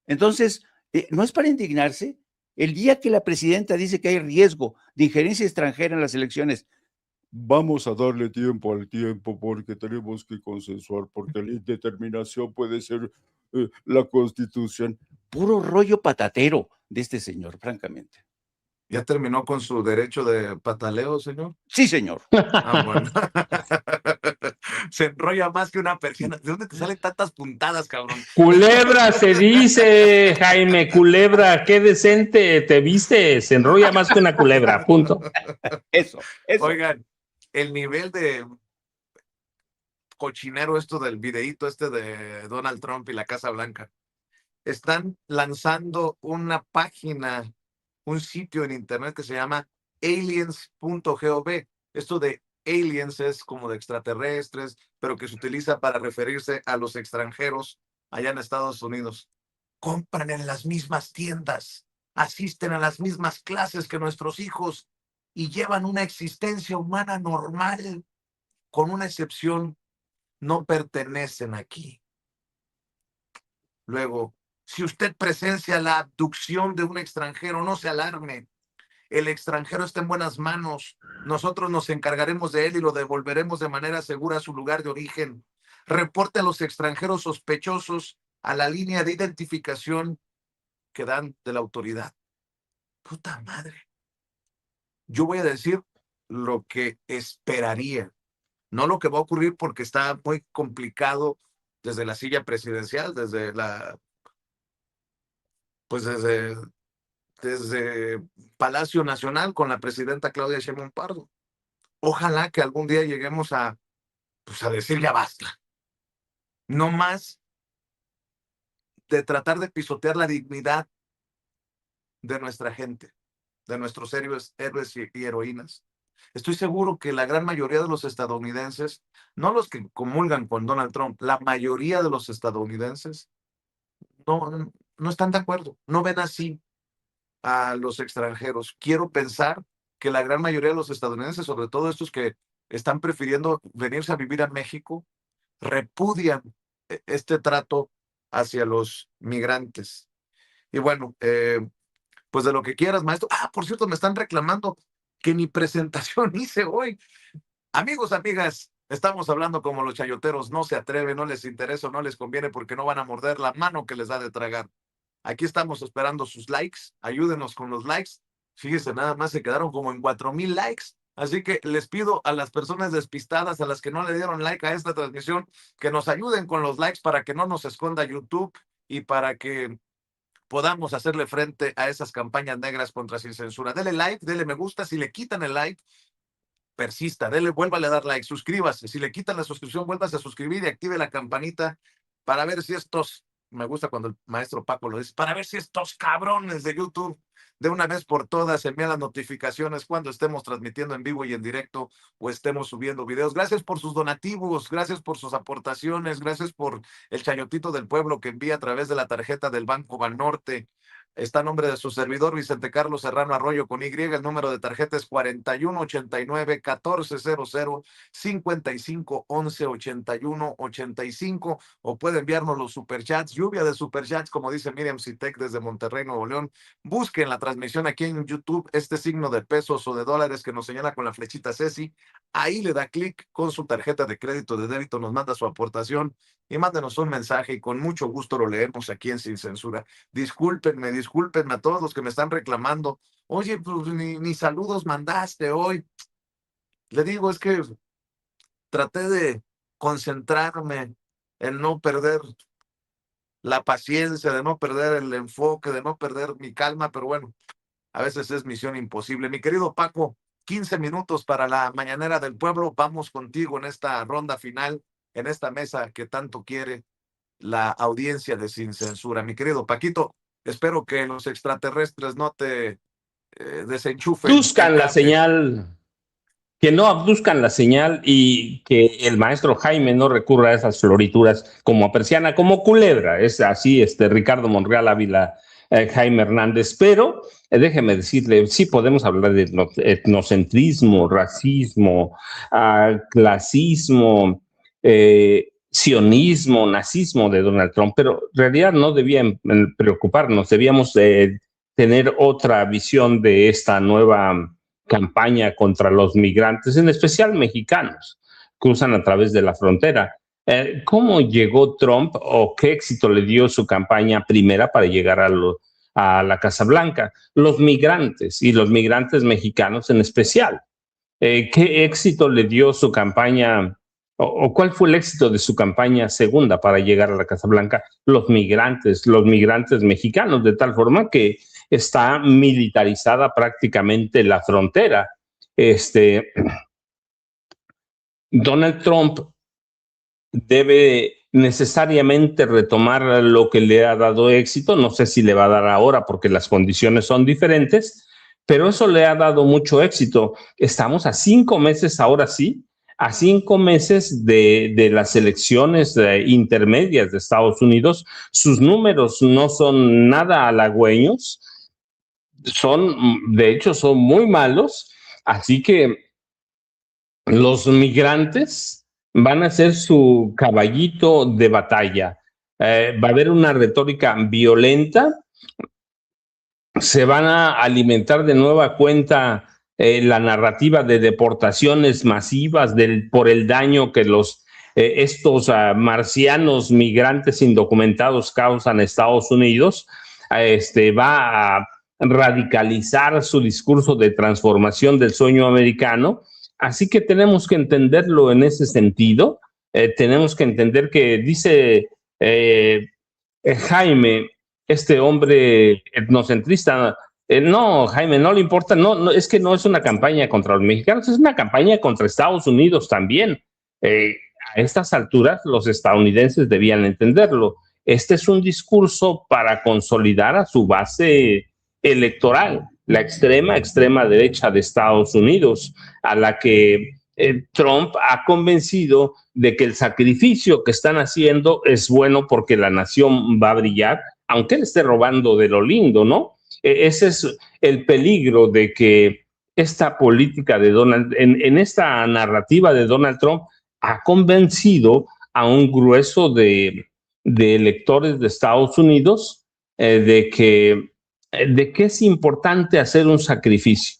[SPEAKER 3] Entonces, ¿No es para indignarse? El día que la presidenta dice que hay riesgo de injerencia extranjera en las elecciones, vamos a darle tiempo al tiempo porque tenemos que consensuar, porque la indeterminación puede ser la Constitución. Puro rollo patatero de este señor, francamente.
[SPEAKER 1] ¿Ya terminó con su derecho de pataleo, señor?
[SPEAKER 3] Sí, señor.
[SPEAKER 1] Ah, bueno. Se enrolla más que una persiana. ¿De dónde te salen tantas puntadas, cabrón?
[SPEAKER 2] Culebra se dice, Jaime, culebra, qué decente te viste, se enrolla más que una culebra, punto.
[SPEAKER 3] Eso.
[SPEAKER 1] Oigan, el nivel de cochinero esto del videíto de Donald Trump y la Casa Blanca. Están lanzando una página, un sitio en internet que se llama aliens.gov. Esto de aliens es como de extraterrestres, pero que se utiliza para referirse a los extranjeros allá en Estados Unidos. Compran en las mismas tiendas, asisten a las mismas clases que nuestros hijos y llevan una existencia humana normal, con una excepción: no pertenecen aquí. Luego, si usted presencia la abducción de un extranjero, no se alarme. El extranjero está en buenas manos. Nosotros nos encargaremos de él y lo devolveremos de manera segura a su lugar de origen. Reporte a los extranjeros sospechosos a la línea de identificación que dan de la autoridad. Puta madre. Yo voy a decir lo que esperaría, no lo que va a ocurrir, porque está muy complicado desde la silla presidencial, desde Palacio Nacional con la presidenta Claudia Sheinbaum Pardo. Ojalá que algún día lleguemos a decir ya basta. No más de tratar de pisotear la dignidad de nuestra gente, de nuestros héroes y heroínas. Estoy seguro que la gran mayoría de los estadounidenses, no los que comulgan con Donald Trump, la mayoría de los estadounidenses no están de acuerdo, no ven así a los extranjeros. Quiero pensar que la gran mayoría de los estadounidenses, sobre todo estos que están prefiriendo venirse a vivir a México, repudian este trato hacia los migrantes. Y bueno, pues de lo que quieras, maestro. Por cierto, me están reclamando que ni presentación hice hoy. Amigos, amigas, estamos hablando como los chayoteros. No se atreven, no les interesa, no les conviene, porque no van a morder la mano que les da de tragar. Aquí estamos esperando sus likes. Ayúdenos con los likes. Fíjense, nada más se quedaron como en 4,000 likes. Así que les pido a las personas despistadas, a las que no le dieron like a esta transmisión, que nos ayuden con los likes para que no nos esconda YouTube y para que podamos hacerle frente a esas campañas negras contra Sin Censura. Dele like, dele me gusta. Si le quitan el like, persista, vuélvale a dar like, suscríbase. Si le quitan la suscripción, vuélvase a suscribir y active la campanita para ver si me gusta cuando el maestro Paco lo dice, para ver si estos cabrones de YouTube de una vez por todas envían las notificaciones cuando estemos transmitiendo en vivo y en directo o estemos subiendo videos. Gracias por sus donativos, gracias por sus aportaciones, gracias por el chayotito del pueblo que envía a través de la tarjeta del Banco Banorte. Está a nombre de su servidor, Vicente Carlos Serrano Arroyo con Y. El número de tarjeta es 4189-1400 5511-8185, o puede enviarnos los superchats, lluvia de superchats, como dice Miriam Citec desde Monterrey, Nuevo León. Busquen la transmisión aquí en YouTube, este signo de pesos o de dólares que nos señala con la flechita Ceci. Ahí le da clic con su tarjeta de crédito, de débito, nos manda su aportación y mándenos un mensaje y con mucho gusto lo leemos aquí en Sin Censura. Discúlpenme a todos los que me están reclamando. Oye, pues ni saludos mandaste hoy. Le digo, es que traté de concentrarme en no perder la paciencia, de no perder el enfoque, de no perder mi calma, pero bueno, a veces es misión imposible. Mi querido Paco, 15 minutos para la mañanera del pueblo. Vamos contigo en esta ronda final, en esta mesa que tanto quiere la audiencia de Sin Censura. Mi querido Paquito, espero que los extraterrestres no te desenchufen.
[SPEAKER 2] Abduzcan la señal, que no abduzcan la señal y que el maestro Jaime no recurra a esas florituras como a persiana, como culebra. Es así, Ricardo Monreal Ávila, Jaime Hernández. Pero déjeme decirle, sí podemos hablar de etnocentrismo, racismo, clasismo, sionismo, nazismo de Donald Trump, pero en realidad no debían preocuparnos, debíamos tener otra visión de esta nueva campaña contra los migrantes, en especial mexicanos, cruzan a través de la frontera. ¿Cómo llegó Trump o qué éxito le dio su campaña primera para llegar a la Casa Blanca? Los migrantes y los migrantes mexicanos en especial. ¿Qué éxito le dio su campaña o cuál fue el éxito de su campaña segunda para llegar a la Casa Blanca? Los migrantes mexicanos, de tal forma que está militarizada prácticamente la frontera. Donald Trump debe necesariamente retomar lo que le ha dado éxito. No sé si le va a dar ahora porque las condiciones son diferentes, pero eso le ha dado mucho éxito. Estamos a 5 meses, ahora sí, a 5 meses de las elecciones intermedias de Estados Unidos. Sus números no son nada halagüeños, de hecho, son muy malos, así que los migrantes van a ser su caballito de batalla. Va a haber una retórica violenta, se van a alimentar de nueva cuenta la narrativa de deportaciones masivas por el daño que estos marcianos migrantes indocumentados causan a Estados Unidos. Va a radicalizar su discurso de transformación del sueño americano. Así que tenemos que entenderlo en ese sentido. Tenemos que entender que dice Jaime, este hombre etnocentrista, no, Jaime, no le importa, no, es que no es una campaña contra los mexicanos, es una campaña contra Estados Unidos también. A estas alturas los estadounidenses debían entenderlo. Este es un discurso para consolidar a su base electoral, la extrema derecha de Estados Unidos, a la que Trump ha convencido de que el sacrificio que están haciendo es bueno porque la nación va a brillar, aunque él esté robando de lo lindo, ¿no? Ese es el peligro de que esta política de en esta narrativa de Donald Trump ha convencido a un grueso de electores de Estados Unidos de que es importante hacer un sacrificio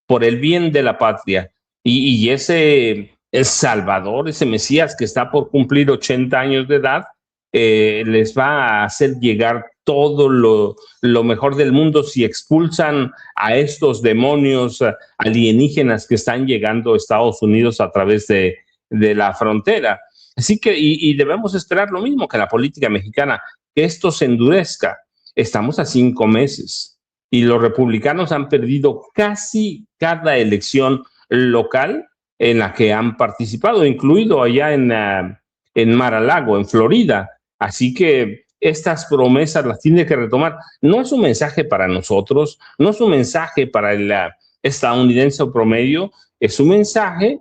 [SPEAKER 2] por el bien de la patria. Y ese Salvador, ese Mesías que está por cumplir 80 años de edad, les va a hacer llegar todo lo mejor del mundo si expulsan a estos demonios alienígenas que están llegando a Estados Unidos a través de la frontera. Así que, y debemos esperar lo mismo que la política mexicana, que esto se endurezca. Estamos a 5 meses y los republicanos han perdido casi cada elección local en la que han participado, incluido allá en Mar-a-Lago, en Florida. Así que estas promesas las tiene que retomar. No es un mensaje para nosotros, no es un mensaje para el estadounidense promedio, es un mensaje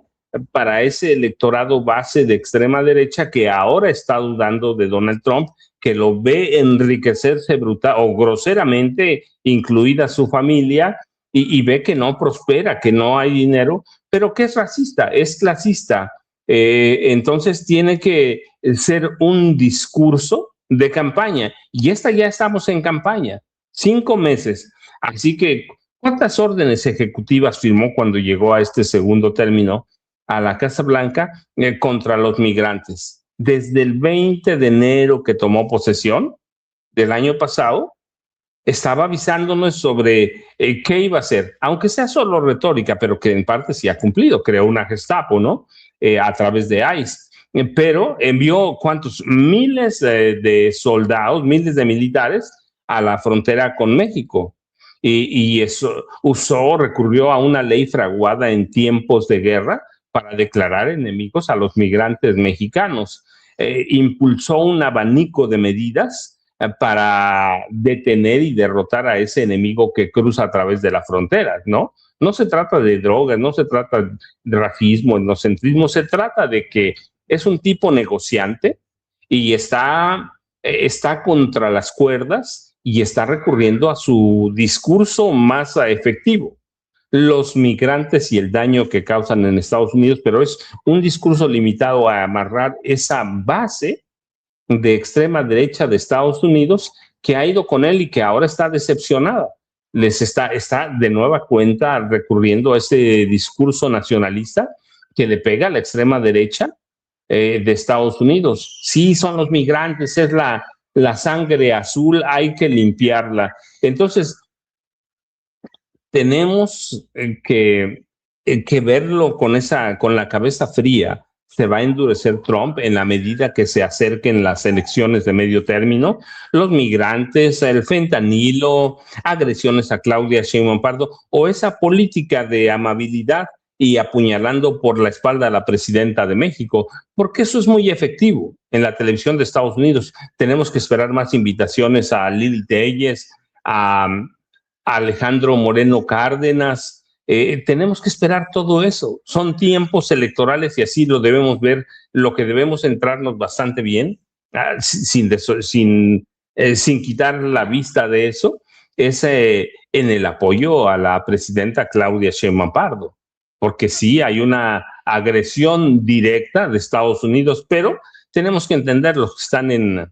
[SPEAKER 2] para ese electorado base de extrema derecha que ahora está dudando de Donald Trump, que lo ve enriquecerse brutal o groseramente, incluida su familia, y ve que no prospera, que no hay dinero, pero que es racista, es clasista. Entonces tiene que ser un discurso de campaña, y ya estamos en campaña, 5 meses. Así que, ¿cuántas órdenes ejecutivas firmó cuando llegó a este segundo término a la Casa Blanca contra los migrantes? Desde el 20 de enero que tomó posesión del año pasado, estaba avisándonos sobre qué iba a hacer, aunque sea solo retórica, pero que en parte sí ha cumplido. Creó una Gestapo, ¿no? A través de ICE. Pero envió miles de soldados, miles de militares a la frontera con México. Y eso recurrió a una ley fraguada en tiempos de guerra para declarar enemigos a los migrantes mexicanos. Impulsó un abanico de medidas para detener y derrotar a ese enemigo que cruza a través de la frontera, ¿no? No se trata de drogas, no se trata de racismo, etnocentrismo, se trata de que es un tipo negociante y está contra las cuerdas y está recurriendo a su discurso más efectivo. los migrantes y el daño que causan en Estados Unidos, pero es un discurso limitado a amarrar esa base de extrema derecha de Estados Unidos que ha ido con él y que ahora está decepcionada. Está de nueva cuenta recurriendo a ese discurso nacionalista que le pega a la extrema derecha de Estados Unidos. Sí, son los migrantes, es la sangre azul, hay que limpiarla. Entonces, tenemos que verlo con la cabeza fría. Se va a endurecer Trump en la medida que se acerquen las elecciones de medio término. Los migrantes, el fentanilo, agresiones a Claudia Sheinbaum Pardo o esa política de amabilidad y apuñalando por la espalda a la presidenta de México, porque eso es muy efectivo en la televisión de Estados Unidos. Tenemos que esperar más invitaciones a Lili Telles, a Alejandro Moreno Cárdenas. Tenemos que esperar todo eso. Son tiempos electorales y así lo debemos ver. Lo que debemos centrarnos bastante bien, sin quitar la vista de eso, es en el apoyo a la presidenta Claudia Sheinbaum Pardo, porque sí hay una agresión directa de Estados Unidos, pero tenemos que entender los que están en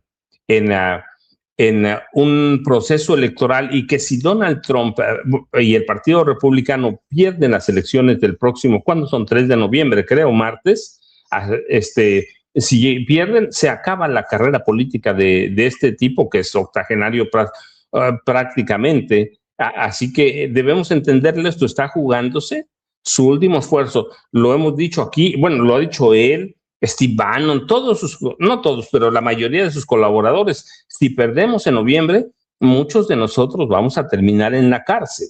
[SPEAKER 2] un proceso electoral y que si Donald Trump y el Partido Republicano pierden las elecciones del próximo, ¿cuándo son? 3 de noviembre, creo, martes, si pierden, se acaba la carrera política de este tipo que es octogenario prácticamente. Así que debemos entenderle, esto está jugándose su último esfuerzo. Lo hemos dicho aquí, bueno, lo ha dicho él, Steve Bannon, no todos, pero la mayoría de sus colaboradores. Si perdemos en noviembre, muchos de nosotros vamos a terminar en la cárcel.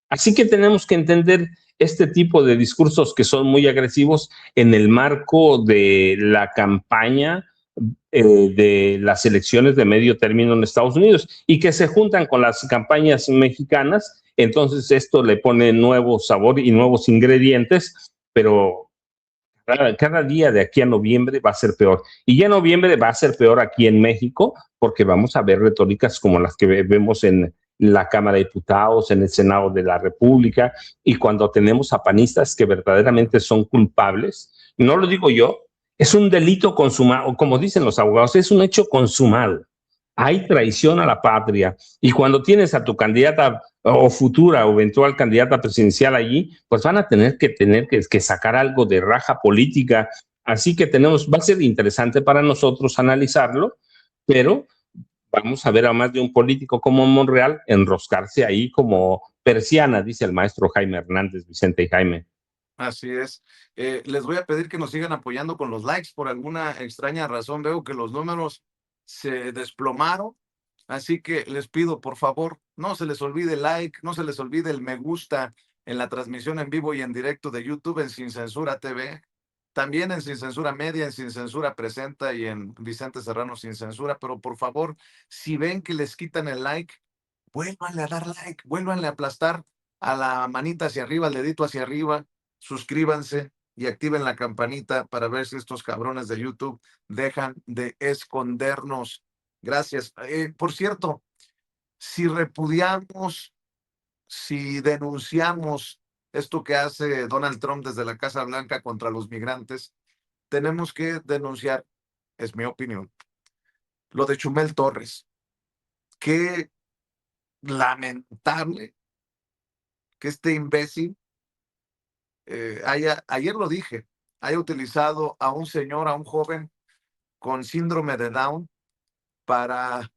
[SPEAKER 2] Así que tenemos que entender este tipo de discursos que son muy agresivos en el marco de la campaña de las elecciones de medio término en Estados Unidos y que se juntan con las campañas mexicanas. Entonces esto le pone nuevo sabor y nuevos ingredientes, pero cada día de aquí a noviembre va a ser peor. Y ya en noviembre va a ser peor aquí en México porque vamos a ver retóricas como las que vemos en la Cámara de Diputados, en el Senado de la República, y cuando tenemos a panistas que verdaderamente son culpables, no lo digo yo, es un delito consumado, como dicen los abogados, es un hecho consumado. Hay traición a la patria. Y cuando tienes a tu candidata o futura o eventual candidata presidencial allí, pues van a tener que sacar algo de raja política. Así que va a ser interesante para nosotros analizarlo, pero vamos a ver a más de un político como Monreal enroscarse ahí como persiana, dice el maestro Jaime Hernández, Vicente y Jaime.
[SPEAKER 1] Así es. Les voy a pedir que nos sigan apoyando con los likes. Por alguna extraña razón veo que los números se desplomaron. Así que les pido, por favor, no se les olvide el like, no se les olvide el me gusta en la transmisión en vivo y en directo de YouTube en Sin Censura TV. También en Sin Censura Media, en Sin Censura Presenta y en Vicente Serrano Sin Censura. Pero por favor, si ven que les quitan el like, vuélvanle a dar like, vuélvanle a aplastar a la manita hacia arriba, al dedito hacia arriba. Suscríbanse y activen la campanita para ver si estos cabrones de YouTube dejan de escondernos. Gracias. Por cierto, si repudiamos, si denunciamos esto que hace Donald Trump desde la Casa Blanca contra los migrantes, tenemos que denunciar, es mi opinión, lo de Chumel Torres. Qué lamentable que este imbécil ayer lo dije, haya utilizado a un señor, a un joven con síndrome de Down para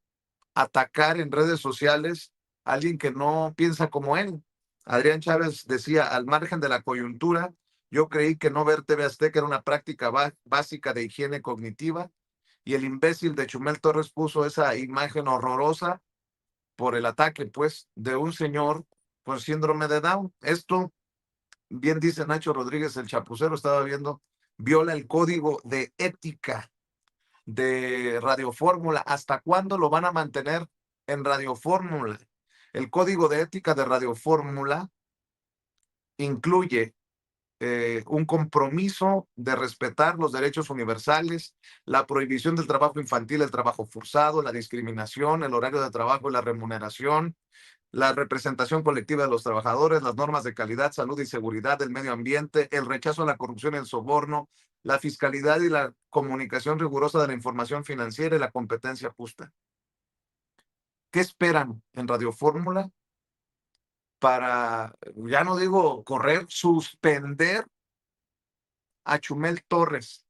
[SPEAKER 1] atacar en redes sociales a alguien que no piensa como él. Adrián Chávez decía, al margen de la coyuntura, yo creí que no ver TV Azteca era una práctica básica de higiene cognitiva, y el imbécil de Chumel Torres puso esa imagen horrorosa por el ataque, pues, de un señor con síndrome de Down. Esto, bien dice Nacho Rodríguez, el chapucero, estaba viendo, viola el código de ética de Radio Fórmula. ¿Hasta cuándo lo van a mantener en Radio Fórmula? El código de ética de Radio Fórmula incluye un compromiso de respetar los derechos universales, la prohibición del trabajo infantil, el trabajo forzado, la discriminación, el horario de trabajo y la remuneración, la representación colectiva de los trabajadores, las normas de calidad, salud y seguridad, del medio ambiente, el rechazo a la corrupción y el soborno, la fiscalidad y la comunicación rigurosa de la información financiera y la competencia justa. ¿Qué esperan en Radio Fórmula para, ya no digo correr, suspender a Chumel Torres?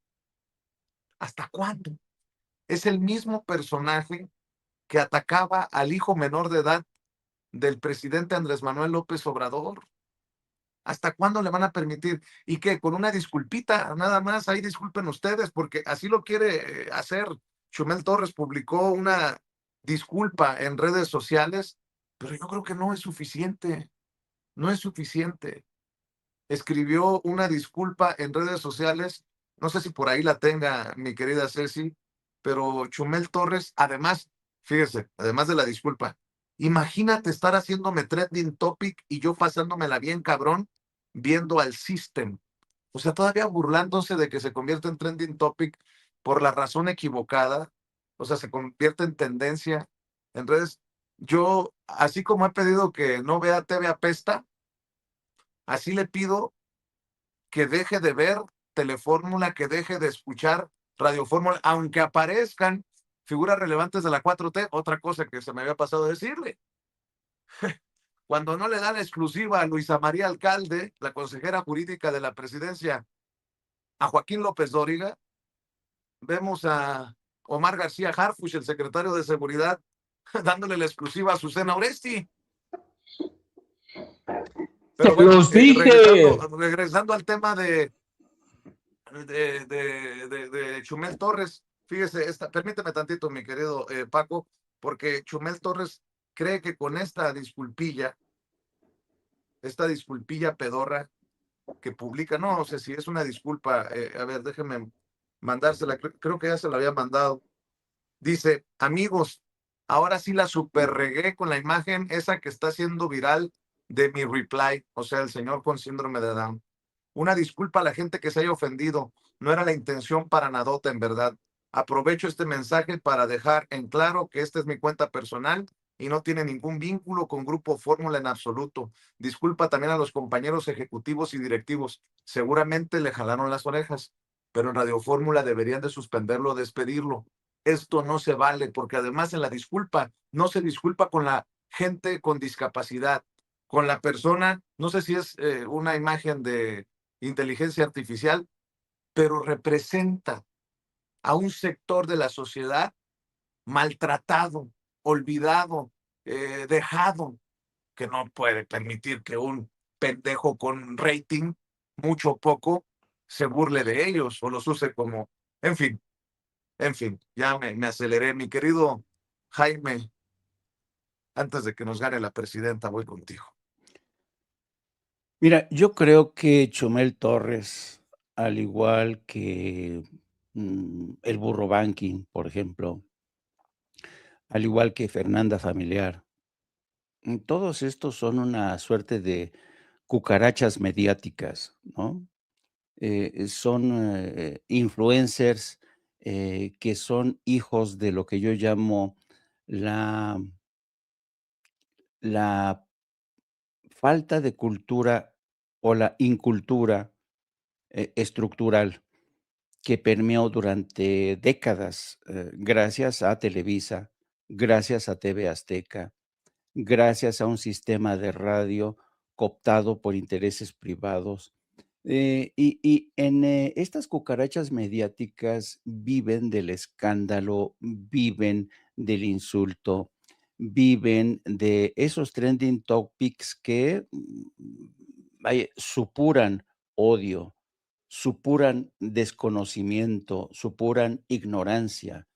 [SPEAKER 1] ¿Hasta cuándo? Es el mismo personaje que atacaba al hijo menor de edad del presidente Andrés Manuel López Obrador. ¿Hasta cuándo le van a permitir? ¿Y qué? Con una disculpita, nada más, ahí disculpen ustedes, porque así lo quiere hacer. Chumel Torres publicó una disculpa en redes sociales, pero yo creo que no es suficiente, no es suficiente. Escribió una disculpa en redes sociales, no sé si por ahí la tenga mi querida Ceci, pero Chumel Torres, además, fíjese, además de la disculpa, imagínate estar haciéndome trending topic y yo pasándomela bien cabrón viendo al System. O sea, todavía burlándose de que se convierte en trending topic por la razón equivocada. O sea, se convierte en tendencia en redes. Yo, así como he pedido que no vea TV Apesta, así le pido que deje de ver Telefórmula, que deje de escuchar Radio Fórmula, aunque aparezcan figuras relevantes de la 4T. Otra cosa que se me había pasado a decirle. Cuando no le dan exclusiva a Luisa María Alcalde, la consejera jurídica de la presidencia, a Joaquín López Dóriga, vemos a Omar García Harfuch, el secretario de Seguridad, dándole la exclusiva a Susana Oresti. Pero
[SPEAKER 2] ¡Te
[SPEAKER 1] bueno,
[SPEAKER 2] los dije!
[SPEAKER 1] regresando al tema de Chumel Torres, fíjese, permíteme tantito, mi querido Paco, porque Chumel Torres cree que con esta disculpilla pedorra que publica, no sé si es una disculpa, a ver, déjeme mandársela, creo que ya se la había mandado. Dice, amigos, ahora sí la super regué con la imagen esa que está haciendo viral de mi reply, o sea, el señor con síndrome de Down. Una disculpa a la gente que se haya ofendido, no era la intención para nadota, en verdad. Aprovecho este mensaje para dejar en claro que esta es mi cuenta personal y no tiene ningún vínculo con Grupo Fórmula en absoluto. Disculpa también a los compañeros ejecutivos y directivos. Seguramente le jalaron las orejas, pero en Radio Fórmula deberían de suspenderlo o despedirlo. Esto no se vale, porque además en la disculpa no se disculpa con la gente con discapacidad, con la persona, no sé si es una imagen de inteligencia artificial, pero representa a un sector de la sociedad maltratado, olvidado, dejado, que no puede permitir que un pendejo con rating, mucho o poco, se burle de ellos o los use como, en fin, ya me aceleré. Mi querido Jaime, antes de que nos gane la presidenta, voy contigo.
[SPEAKER 3] Mira, yo creo que Chumel Torres, al igual que el Burro Banking, por ejemplo, al igual que Fernanda Familiar, todos estos son una suerte de cucarachas mediáticas, ¿no? Son influencers que son hijos de lo que yo llamo la, la falta de cultura o la incultura estructural que permeó durante décadas, gracias a Televisa, gracias a TV Azteca, gracias a un sistema de radio cooptado por intereses privados. Y en estas cucarachas mediáticas viven del escándalo, viven del insulto, viven de esos trending topics que supuran odio, supuran desconocimiento, supuran ignorancia.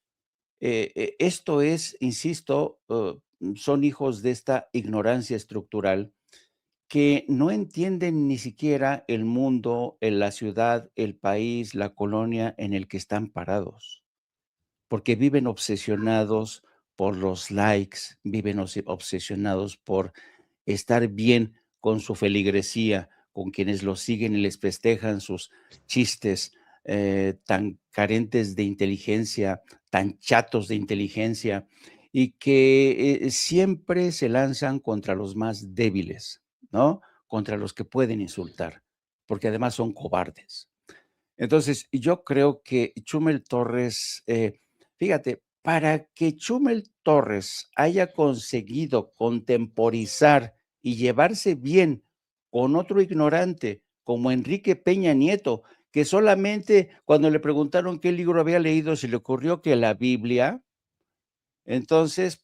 [SPEAKER 3] Esto es, insisto, son hijos de esta ignorancia estructural que no entienden ni siquiera el mundo, la ciudad, el país, la colonia en el que están parados, porque viven obsesionados por los likes, viven obsesionados por estar bien con su feligresía, con quienes los siguen y les festejan sus chistes tan carentes de inteligencia, tan chatos de inteligencia, y que siempre se lanzan contra los más débiles, ¿no? Contra los que pueden insultar, porque además son cobardes. Entonces, yo creo que Chumel Torres, fíjate, para que Chumel Torres haya conseguido contemporizar y llevarse bien con otro ignorante como Enrique Peña Nieto, que solamente cuando le preguntaron qué libro había leído se le ocurrió que la Biblia. Entonces,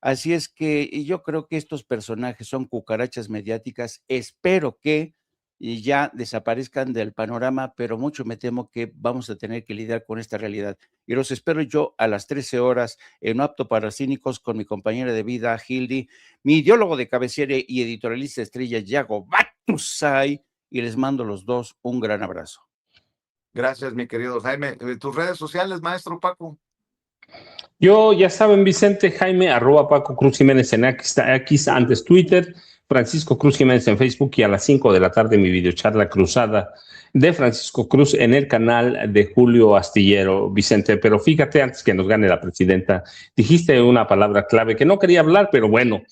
[SPEAKER 3] así es que yo creo que estos personajes son cucarachas mediáticas. Espero que ya desaparezcan del panorama, pero mucho me temo que vamos a tener que lidiar con esta realidad. Y los espero yo a las 13 horas en No Apto para Cínicos con mi compañera de vida, Hildy, mi ideólogo de cabecera y editorialista estrella, Yago Batusay, y les mando a los dos un gran abrazo.
[SPEAKER 1] Gracias, mi querido Jaime. ¿Tus redes sociales, maestro Paco?
[SPEAKER 2] Yo, ya saben, Vicente Jaime, @Paco Cruz Jiménez en X, antes Twitter, Francisco Cruz Jiménez en Facebook, y a las 5 de la tarde mi videocharla cruzada de Francisco Cruz en el canal de Julio Astillero. Vicente, pero fíjate, antes que nos gane la presidenta, dijiste una palabra clave que no quería hablar, pero bueno,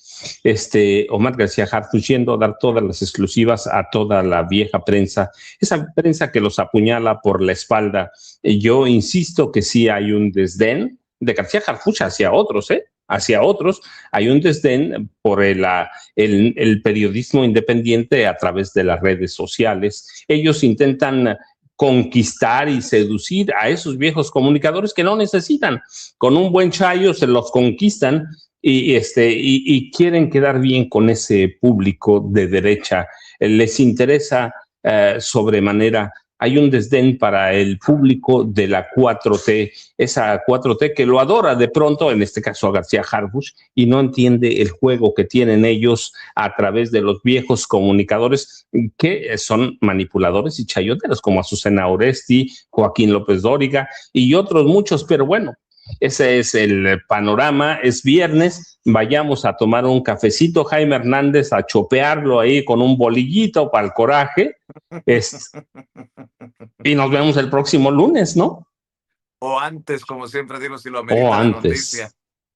[SPEAKER 2] Omar García Harfuch yendo a dar todas las exclusivas a toda la vieja prensa, esa prensa que los apuñala por la espalda. Yo insisto que sí hay un desdén de García Harfuch hacia otros, hacia otros. Hay un desdén por el periodismo independiente a través de las redes sociales. Ellos intentan conquistar y seducir a esos viejos comunicadores que no necesitan. Con un buen chayo se los conquistan y quieren quedar bien con ese público de derecha. Les interesa sobremanera. Hay un desdén para el público de la 4T, esa 4T que lo adora de pronto, en este caso a García Harfuch, y no entiende el juego que tienen ellos a través de los viejos comunicadores que son manipuladores y chayoteros, como Azucena Oresti, Joaquín López Dóriga y otros muchos, pero bueno, ese es el panorama. Es viernes, vayamos a tomar un cafecito, Jaime Hernández, a chopearlo ahí con un bolillito para el coraje. Y nos vemos el próximo lunes, ¿no?
[SPEAKER 1] O antes, como siempre digo, si lo amerita la noticia.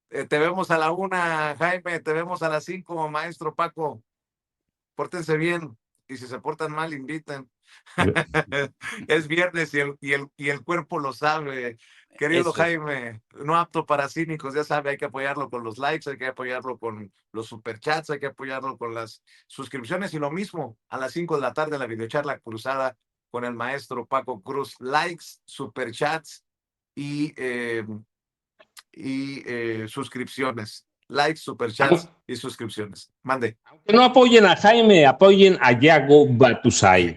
[SPEAKER 1] Te vemos a la 1, Jaime, te vemos a las 5, maestro Paco. Pórtense bien, y si se portan mal, inviten. Es viernes y el cuerpo lo sabe. Querido Eso. Jaime, No Apto para Cínicos, ya sabe, hay que apoyarlo con los likes, hay que apoyarlo con los superchats, hay que apoyarlo con las suscripciones, y lo mismo a las 5 de la tarde la videocharla cruzada con el maestro Paco Cruz. Likes, superchats y suscripciones. Likes, superchats y suscripciones. Mande.
[SPEAKER 2] Que no apoyen a Jaime, apoyen a Yago Batusay,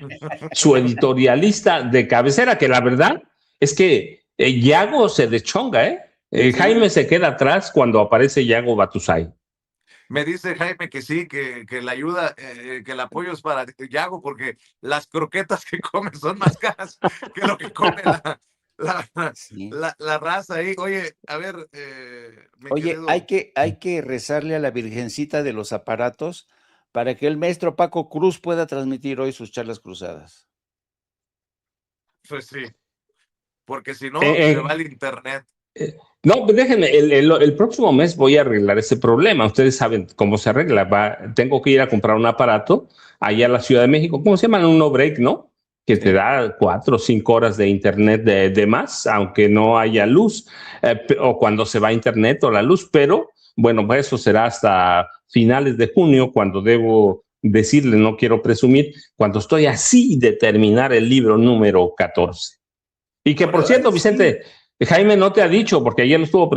[SPEAKER 2] su editorialista de cabecera, que la verdad es que Yago se deschonga, Sí. Jaime se queda atrás cuando aparece Yago Batusay.
[SPEAKER 1] Me dice Jaime que sí, que la ayuda, que el apoyo es para Yago, porque las croquetas que come son más caras que lo que come la raza ahí. Oye, a ver.
[SPEAKER 3] Oye, hay que rezarle a la Virgencita de los aparatos para que el maestro Paco Cruz pueda transmitir hoy sus charlas cruzadas.
[SPEAKER 1] Pues sí, porque si no, se va al internet.
[SPEAKER 2] No, déjenme, el próximo mes voy a arreglar ese problema. Ustedes saben cómo se arregla. Tengo que ir a comprar un aparato allá a la Ciudad de México. ¿Cómo se llama? Un no break, ¿no? Que te da 4 o 5 horas de internet de más, aunque no haya luz, o cuando se va a internet o la luz. Pero bueno, eso será hasta finales de junio, cuando debo decirle, no quiero presumir, cuando estoy así de terminar el libro número 14. Y que, por cierto, Vicente, Jaime no te ha dicho, porque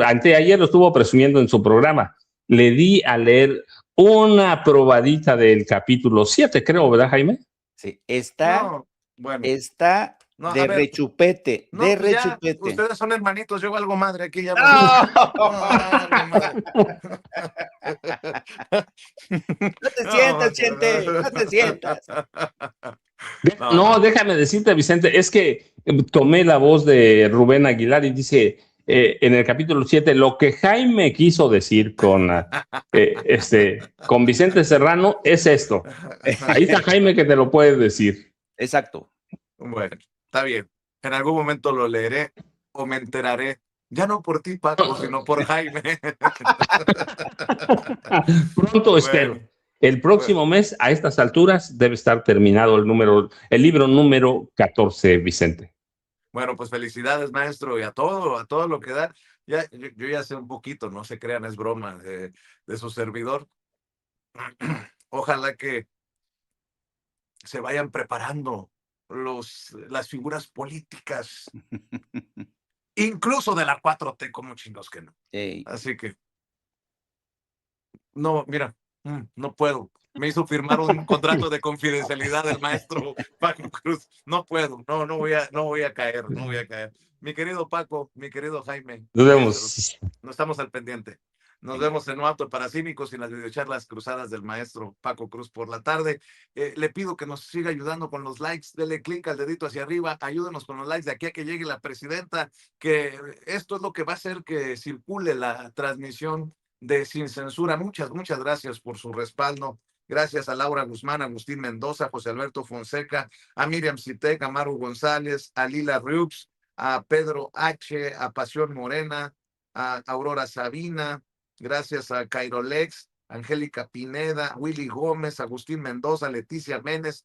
[SPEAKER 2] anteayer lo estuvo presumiendo en su programa. Le di a leer una probadita del capítulo 7, creo, ¿verdad, Jaime?
[SPEAKER 3] Sí, está de rechupete,
[SPEAKER 1] no,
[SPEAKER 3] de
[SPEAKER 1] pues
[SPEAKER 3] rechupete.
[SPEAKER 1] Ya, ustedes son hermanitos, yo valgo madre aquí ya.
[SPEAKER 3] No te sientas, Chente, no te sientas.
[SPEAKER 2] No, déjame decirte, Vicente, es que tomé la voz de Rubén Aguilar y dice en el capítulo 7 lo que Jaime quiso decir con Vicente Serrano es esto. Ahí está Jaime que te lo puede decir.
[SPEAKER 3] Exacto.
[SPEAKER 1] Bueno, está bien. En algún momento lo leeré o me enteraré Ya no por ti, Paco, sino por Jaime.
[SPEAKER 2] Pronto espero.
[SPEAKER 1] Bueno,
[SPEAKER 2] El próximo mes, a estas alturas, debe estar terminado el libro número 14, Vicente.
[SPEAKER 1] bueno, pues felicidades, maestro, y a todo lo que da. Ya, yo ya sé un poquito, no se crean, es broma de su servidor. Ojalá que se vayan preparando las figuras políticas, incluso de la 4T, como chingos que no.
[SPEAKER 3] Ey,
[SPEAKER 1] Así que, no, mira, no puedo. Me hizo firmar un contrato de confidencialidad el maestro Paco Cruz. No puedo, no voy a caer, no voy a caer. Mi querido Paco, mi querido Jaime,
[SPEAKER 2] Nos
[SPEAKER 1] maestros,
[SPEAKER 2] vemos.
[SPEAKER 1] no estamos al pendiente. Nos
[SPEAKER 3] venga.
[SPEAKER 1] vemos en No Apto para Cínicos y en las videocharlas cruzadas del maestro Paco Cruz por la tarde. Le pido que nos siga ayudando con los likes. Dele clic al dedito hacia arriba. Ayúdenos con los likes de aquí a que llegue la presidenta, que esto es lo que va a hacer que circule la transmisión de Sin Censura. Muchas gracias por su respaldo. Gracias a Laura Guzmán, Agustín Mendoza, José Alberto Fonseca, a Miriam Citec, a Maru González, a Lila Rux, a Pedro H., a Pasión Morena, a Aurora Sabina, gracias a Cairolex, Angélica Pineda, Willy Gómez, Agustín Mendoza, Leticia Méndez,